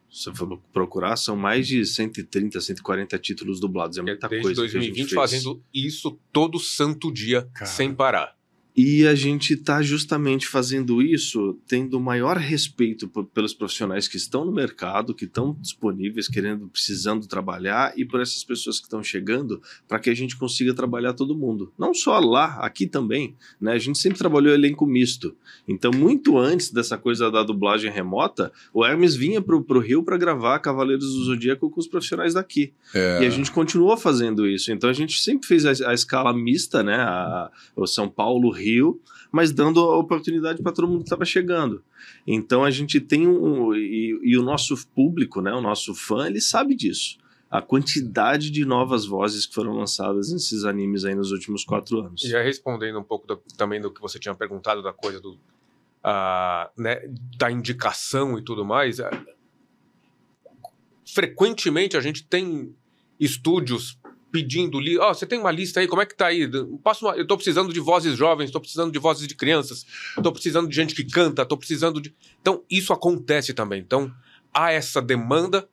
Se você for procurar, são mais de 130, 140 títulos dublados. É muita Desde coisa 2020 que a gente fez. fazendo isso todo santo dia, Cara. sem parar. E a gente está justamente fazendo isso, tendo o maior respeito pelos profissionais que estão no mercado, que estão disponíveis, precisando trabalhar, e por essas pessoas que estão chegando, para que a gente consiga trabalhar todo mundo. Não só lá, aqui também, né? A gente sempre trabalhou elenco misto. Então, muito antes dessa coisa da dublagem remota, o Hermes vinha pro Rio para gravar Cavaleiros do Zodíaco com os profissionais daqui. E a gente continuou fazendo isso. Então, a gente sempre fez a escala mista, né? O São Paulo, Rio, mas dando a oportunidade para todo mundo que estava chegando. Então a gente tem e o nosso público, né, o nosso fã, ele sabe disso. A quantidade de novas vozes que foram lançadas nesses animes aí nos últimos 4 anos. E aí, respondendo um pouco também do que você tinha perguntado, da coisa né, da indicação e tudo mais, frequentemente a gente tem estúdios pedindo você tem uma lista aí, como é que tá aí? Eu tô precisando de vozes jovens, tô precisando de vozes de crianças, tô precisando de gente que canta, tô precisando de... Então, isso acontece também. Então, há essa demanda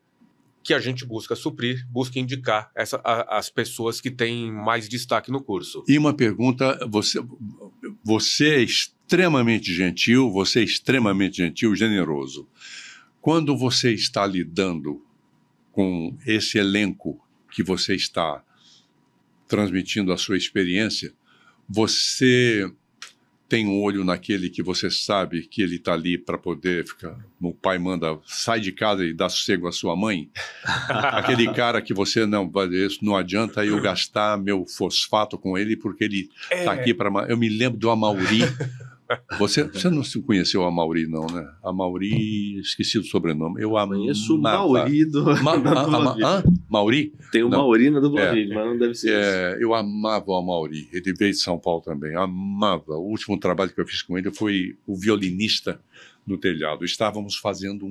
que a gente busca suprir, busca indicar as pessoas que têm mais destaque no curso. E uma pergunta, você é extremamente gentil, generoso. Quando você está lidando com esse elenco que você está transmitindo a sua experiência, você tem um olho naquele que você sabe que ele está ali para poder ficar... O pai manda, sai de casa e dá sossego à sua mãe. Aquele cara que você, não adianta eu gastar meu fosfato com ele porque ele está aqui para... Eu me lembro do Amauri. Você não se conheceu o Amauri, não, né? Amauri, esqueci o sobrenome. Eu conheço o Mauri do... Mauri? Tem o Mauri na dupla vídeo, mas não deve ser isso. Eu amava o Amauri. Ele veio de São Paulo também. Amava. O último trabalho que eu fiz com ele foi o violinista no telhado. Estávamos fazendo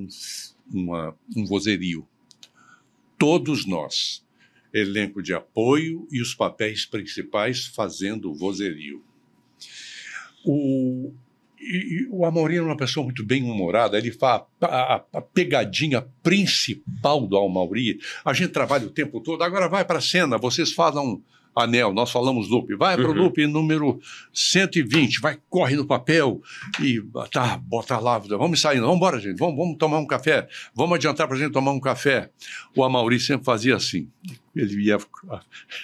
um vozerio. Todos nós. Elenco de apoio e os papéis principais fazendo o vozerio. O Amauri é uma pessoa muito bem-humorada. Ele faz a pegadinha principal do Amauri. A gente trabalha o tempo todo. Agora vai para a cena, vocês falam anel, nós falamos loop. Vai para o loop número 120, corre no papel e bota lá. Vamos saindo, vamos embora, gente. Vamos tomar um café. Vamos adiantar para a gente tomar um café. O Amauri sempre fazia assim. Ele ia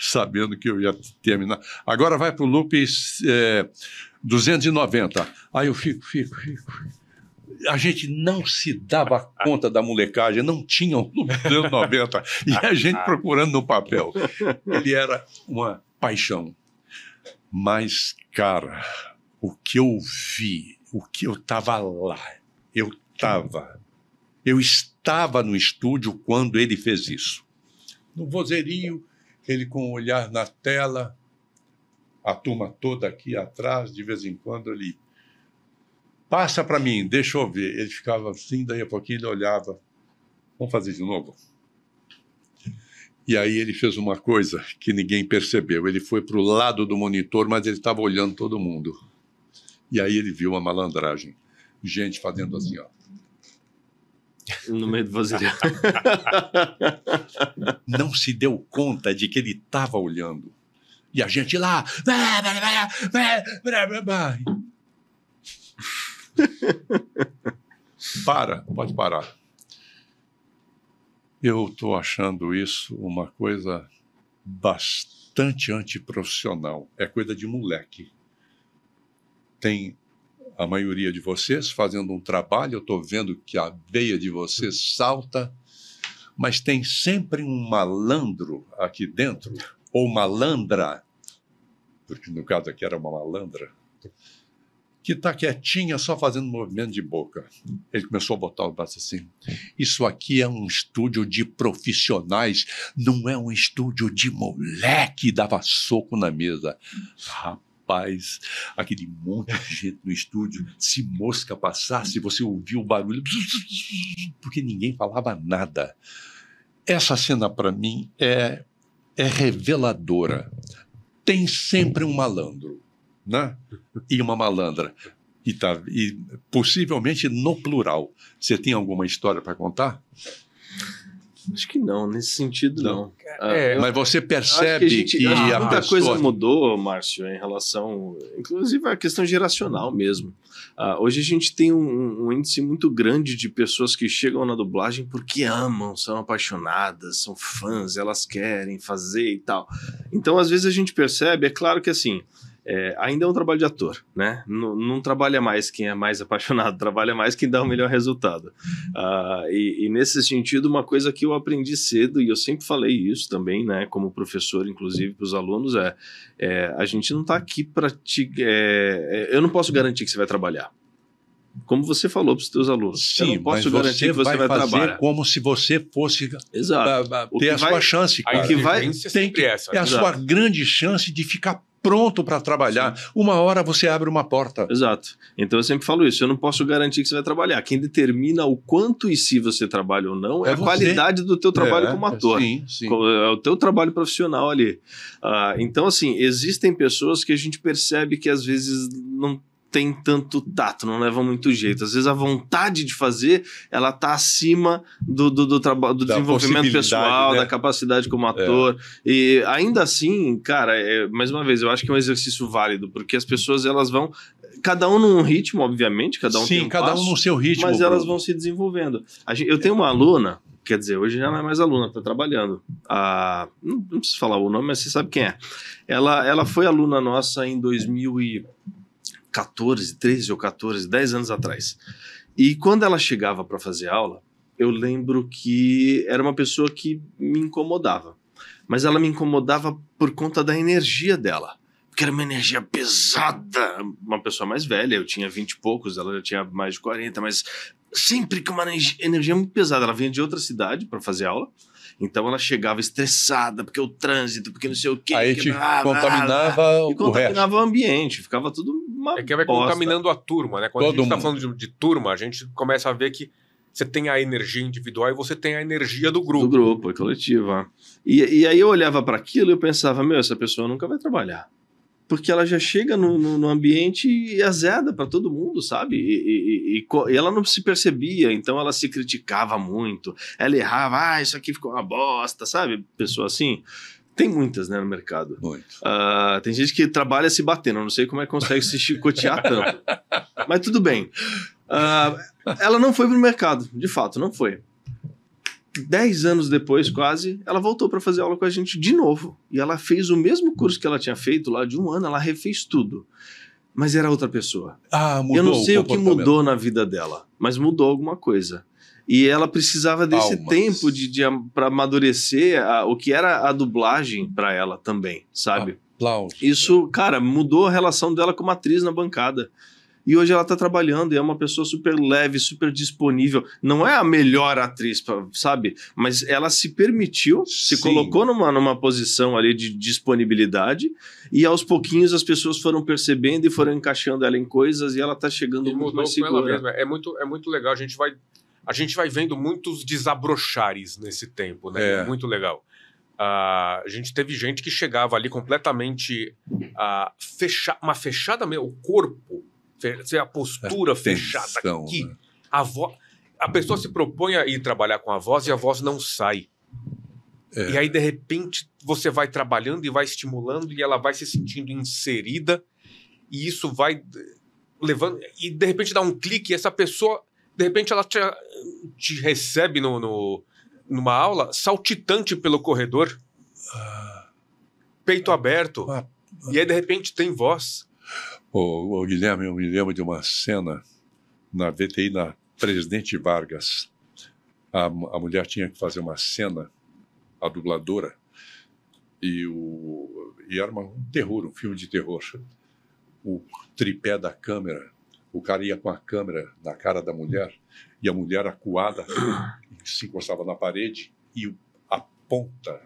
sabendo que eu ia terminar. Agora vai para o loop 290. Aí eu fico. A gente não se dava conta da molecagem, não tinha um loop 290. E a gente procurando no papel. Ele era uma paixão. Mas, cara, o que eu vi, o que eu estava lá, eu estava no estúdio quando ele fez isso. No vozerio, ele com o olhar na tela, a turma toda aqui atrás, de vez em quando ele passa para mim, deixa eu ver. Ele ficava assim, daí a pouquinho ele olhava, vamos fazer de novo? E aí ele fez uma coisa que ninguém percebeu, ele foi para o lado do monitor, mas ele estava olhando todo mundo. E aí ele viu a malandragem, gente fazendo assim, ó. No meio do vozerio. Não se deu conta de que ele estava olhando. E a gente lá... Pode parar. Eu estou achando isso uma coisa bastante antiprofissional. É coisa de moleque. Tem a maioria de vocês fazendo um trabalho, eu estou vendo que a veia de vocês salta, mas tem sempre um malandro aqui dentro, ou malandra, porque no caso aqui era uma malandra, que está quietinha, só fazendo movimento de boca. Ele começou a botar o braço assim. Isso aqui é um estúdio de profissionais, não é um estúdio de moleque. Dava soco na mesa. Rapaz, aquele monte de gente no estúdio, se mosca passasse, você ouvia o barulho, porque ninguém falava nada. Essa cena, para mim, é reveladora. Tem sempre um malandro, né? E uma malandra. E possivelmente no plural. Você tem alguma história para contar? Acho que não, nesse sentido não. Mas você percebe que muita coisa mudou, Márcio, em relação, inclusive, à questão geracional mesmo. Hoje a gente tem um índice muito grande de pessoas que chegam na dublagem porque amam, são apaixonadas, são fãs, elas querem fazer e tal. Então, às vezes a gente percebe, é claro que assim, ainda é um trabalho de ator, né? Não trabalha mais quem é mais apaixonado, trabalha mais quem dá o melhor resultado. E nesse sentido, uma coisa que eu aprendi cedo, e eu sempre falei isso também, né? Como professor, inclusive, para os alunos, a gente não está aqui para te... eu não posso garantir que você vai trabalhar. Como você falou para os seus alunos. Sim, eu não posso mas garantir que você vai fazer trabalhar. Como se você fosse ter a sua chance, cara. A exigência é sempre essa. É a sua grande chance de ficar pronto para trabalhar. Sim. Uma hora você abre uma porta. Exato. Então eu sempre falo isso, eu não posso garantir que você vai trabalhar. Quem determina o quanto e se você trabalha ou não é a qualidade do teu trabalho como ator. Sim, sim. É o teu trabalho profissional ali. Então, assim, existem pessoas que a gente percebe que às vezes não tem tanto tato, não leva muito jeito. Às vezes a vontade de fazer, ela tá acima do desenvolvimento pessoal, né? Da capacidade como ator. E ainda assim, cara, mais uma vez, eu acho que é um exercício válido, porque as pessoas, elas vão... Cada um num ritmo, obviamente, cada um tem um cada passo, um no seu ritmo. Mas elas vão se desenvolvendo. Eu tenho uma aluna, quer dizer, hoje já não é mais aluna, está trabalhando. Não preciso falar o nome, mas você sabe quem é. Ela foi aluna nossa em 13 ou 14, 10 anos atrás. E quando ela chegava para fazer aula, eu lembro que era uma pessoa que me incomodava. Mas ela me incomodava por conta da energia dela. Porque era uma energia pesada. Uma pessoa mais velha, eu tinha 20 e poucos, ela já tinha mais de 40, mas sempre com uma energia muito pesada. Ela vinha de outra cidade para fazer aula. Então ela chegava estressada, porque o trânsito, porque não sei o quê. Aí te contaminava o ambiente, ficava tudo uma que vai bosta. Contaminando a turma, né? Quando a gente está falando de turma, a gente começa a ver que você tem a energia individual e você tem a energia do grupo. Do grupo, é coletivo. E aí eu olhava para aquilo e eu pensava, essa pessoa nunca vai trabalhar. Porque ela já chega no ambiente e azeda para todo mundo, sabe? E ela não se percebia, então ela se criticava muito. Ela errava, isso aqui ficou uma bosta, sabe? Pessoa assim. Tem muitas, né, no mercado. Muito. Tem gente que trabalha se batendo, eu não sei como é que consegue se chicotear tanto. Mas tudo bem. Ela não foi pro mercado, de fato, não foi. 10 anos depois, quase, ela voltou para fazer aula com a gente de novo. E ela fez o mesmo curso que ela tinha feito lá de 1 ano, ela refez tudo. Mas era outra pessoa. Mudou. Eu não sei o que mudou na vida dela, mas mudou alguma coisa. E ela precisava desse tempo para amadurecer o que era a dublagem para ela também, sabe? Aplausos. Isso, cara, mudou a relação dela com uma atriz na bancada. E hoje ela tá trabalhando e é uma pessoa super leve, super disponível. Não é a melhor atriz, sabe? Mas ela se permitiu, se colocou numa posição ali de disponibilidade e aos pouquinhos as pessoas foram percebendo e foram encaixando ela em coisas e ela tá chegando muito mais segura. Ela mesma. É muito legal. A gente vai vendo muitos desabrochares nesse tempo, né? É muito legal. A gente teve gente que chegava ali completamente uma fechada mesmo, o corpo, a postura fechada aqui. Né? A pessoa se propõe a ir trabalhar com a voz e a voz não sai. E aí, de repente, você vai trabalhando e vai estimulando e ela vai se sentindo inserida e isso vai levando... E, de repente, dá um clique e essa pessoa, de repente, ela te recebe numa aula saltitante pelo corredor, peito aberto, e aí, de repente, tem voz. Ô, Guilherme, eu me lembro de uma cena na VTI, na Presidente Vargas. a mulher tinha que fazer uma cena, a dubladora, e era um terror, um filme de terror. O tripé da câmera, o cara ia com a câmera na cara da mulher, e a mulher acuada se encostava na parede, e a ponta,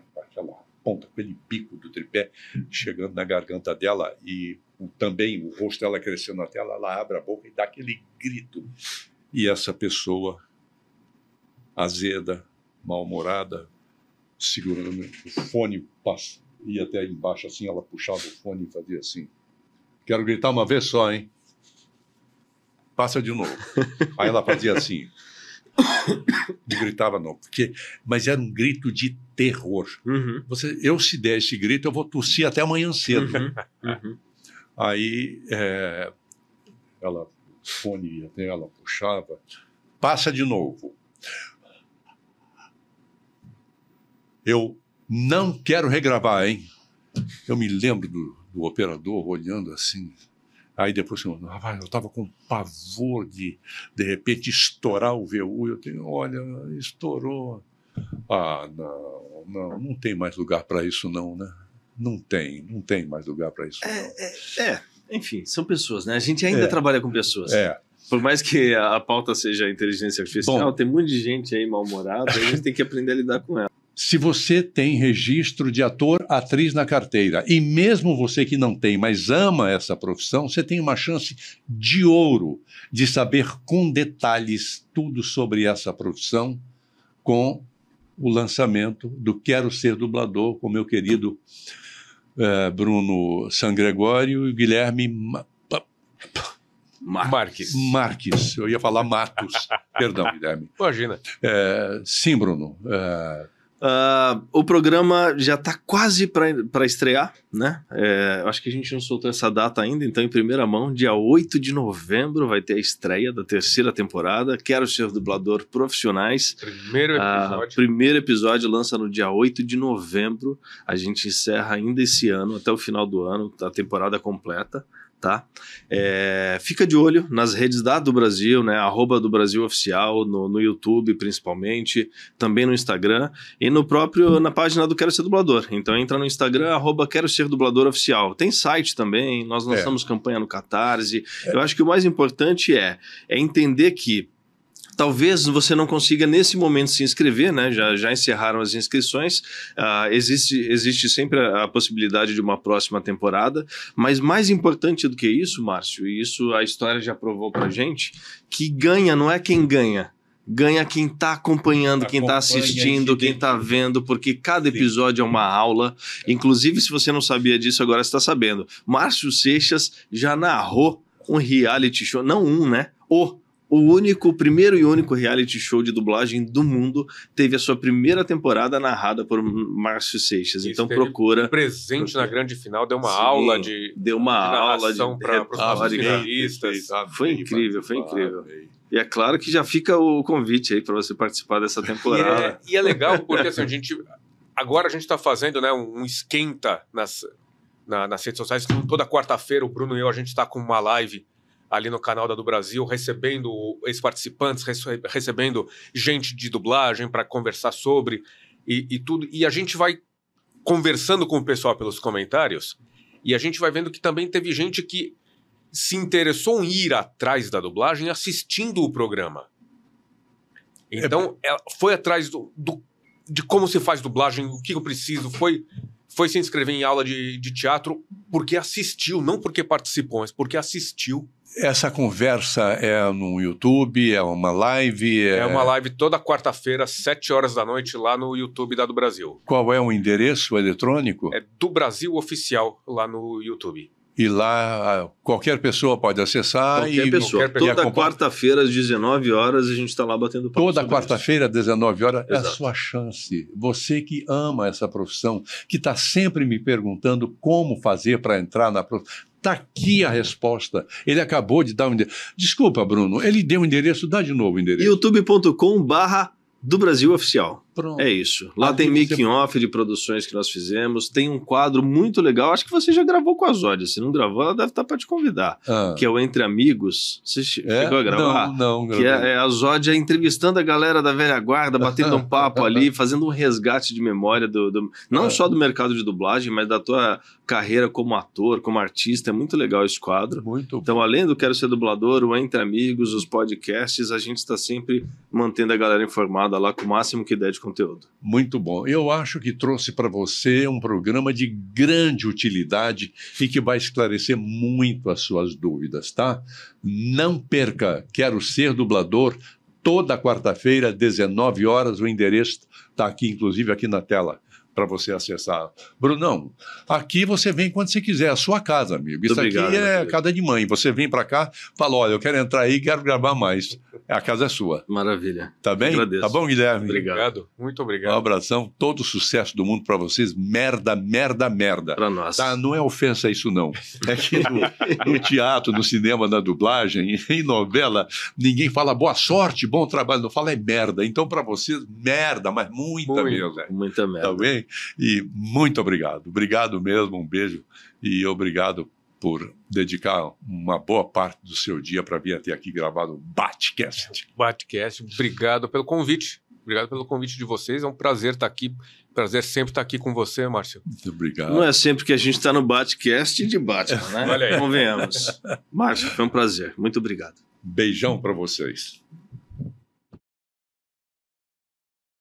aquele bico do tripé, chegando na garganta dela, e também o rosto dela crescendo na tela, ela abre a boca e dá aquele grito. E essa pessoa, azeda, mal-humorada, segurando o fone, ia até embaixo assim, ela puxava o fone e fazia assim. Quero gritar uma vez só, hein? Passa de novo. Aí ela fazia assim. Não gritava não, mas era um grito de terror. Uhum. Se der esse grito, eu vou tossir até amanhã cedo. Uhum. Aí ela, fone ia até ela, puxava. Passa de novo. Eu não quero regravar, hein? Eu me lembro do operador olhando assim. Aí depois eu estava com pavor de repente, estourar o VU. Olha, estourou. Ah, não tem mais lugar para isso não, né? Não tem mais lugar para isso não. Enfim, são pessoas, né? A gente ainda trabalha com pessoas. Por mais que a pauta seja inteligência artificial, tem muita gente aí mal-humorada, a gente tem que aprender a lidar com ela. Se você tem registro de ator, atriz na carteira, e mesmo você que não tem, mas ama essa profissão, você tem uma chance de ouro de saber com detalhes tudo sobre essa profissão com o lançamento do Quero Ser Dublador, com meu querido Bruno Sangregório e Guilherme Marques. Eu ia falar Matos. Perdão, Guilherme. Imagina. Sim, Bruno. O programa já está quase para estrear, né? Acho que a gente não soltou essa data ainda, então em primeira mão, dia 8 de novembro vai ter a estreia da 3ª temporada, Quero Ser Dublador Profissionais. Primeiro episódio lança no dia 8 de novembro, a gente encerra ainda esse ano, até o final do ano, a temporada completa. Tá? Fica de olho nas redes do Brasil, né? @do Brasil Oficial, no YouTube principalmente, também no Instagram e na página do Quero Ser Dublador. Então entra no Instagram, @Quero Ser Dublador Oficial. Tem site também, nós lançamos campanha no Catarse. Eu acho que o mais importante é entender que talvez você não consiga nesse momento se inscrever, né? Já encerraram as inscrições. Existe sempre a possibilidade de uma próxima temporada, mas mais importante do que isso, Márcio, e isso a história já provou pra gente, que ganha não é quem ganha. Ganha quem está acompanhando, quem está assistindo, quem está vendo, porque cada episódio é uma aula. Inclusive, se você não sabia disso, agora você está sabendo. Márcio Seixas já narrou um reality show, não um, né? O primeiro e único reality show de dublagem do mundo teve a sua primeira temporada narrada por Márcio Seixas. Isso, então procura. Presente na grande final, deu uma aula de narração para os nossos finalistas. Foi incrível. E é claro que já fica o convite aí para você participar dessa temporada. E é legal porque assim, agora a gente está fazendo, né, um esquenta nas redes sociais. Toda quarta-feira o Bruno e eu, a gente está com uma live ali no canal do Brasil, recebendo ex-participantes, recebendo gente de dublagem para conversar sobre e tudo. E a gente vai conversando com o pessoal pelos comentários e a gente vai vendo que também teve gente que se interessou em ir atrás da dublagem assistindo o programa. Então, ela foi atrás de como se faz dublagem, o que eu preciso, foi se inscrever em aula de teatro porque assistiu, não porque participou, mas porque assistiu. Essa conversa é no YouTube, é uma live? É uma live toda quarta-feira, às 7 horas da noite, lá no YouTube do Brasil. Qual é o endereço eletrônico? É do Brasil Oficial, lá no YouTube. E lá qualquer pessoa pode acessar. Qualquer pessoa. Toda quarta-feira, às 19 horas, a gente está lá batendo papo. Toda quarta-feira, às 19 horas, é a sua chance. Você que ama essa profissão, que está sempre me perguntando como fazer para entrar na profissão. Está aqui a resposta. Ele acabou de dar um endereço. Desculpa, Bruno, ele deu um endereço, dá de novo o endereço. youtube.com/do Brasil Oficial. Pronto. É isso. Lá Ali tem você- making off de produções que nós fizemos, tem um quadro muito legal, acho que você já gravou com a Zódia, se não gravou, ela deve estar para te convidar, Ah. que é o Entre Amigos. Você É? chegou a gravar? Não, Que é a Zódia entrevistando a galera da velha guarda, batendo um papo ali, fazendo um resgate de memória não só do mercado de dublagem, mas da tua carreira como ator, como artista. É muito legal esse quadro. Muito Então, além do Quero Ser Dublador, o Entre Amigos, os podcasts, a gente está sempre mantendo a galera informada lá com o máximo que der de conteúdo. Muito bom. Eu acho que trouxe para você um programa de grande utilidade e que vai esclarecer muito as suas dúvidas, tá? Não perca Quero Ser Dublador, toda quarta-feira, 19 horas. O endereço está aqui, inclusive aqui na tela, para você acessar. Brunão, aqui você vem quando você quiser, a sua casa, amigo. Isso Muito obrigado, aqui é meu casa de mãe. Você vem para cá, fala, olha, eu quero entrar aí, quero gravar mais. A casa é sua, Maravilha. tá bem? Agradeço. Tá bom, Guilherme? Obrigado. Muito Um obrigado. abração, todo o sucesso do mundo para vocês. Merda, merda, merda. Para nós. Tá? Não é ofensa isso, não. É que no teatro, no cinema, na dublagem, em novela, ninguém fala boa sorte, bom trabalho, não fala é merda. Então, para vocês, merda, mas muita Muito. mesmo. Muita merda. Tá bem? E muito obrigado. Obrigado mesmo, um beijo. E obrigado por dedicar uma boa parte do seu dia para vir até aqui gravar o Batcast. Batcast, obrigado pelo convite. Obrigado pelo convite de vocês. É um prazer estar aqui. Prazer sempre estar aqui com você, Márcio. Muito obrigado. Não é sempre que a gente está no Batcast de Batman, né? Olha aí. Convenhamos. Márcio, foi um prazer. Muito obrigado. Beijão para vocês.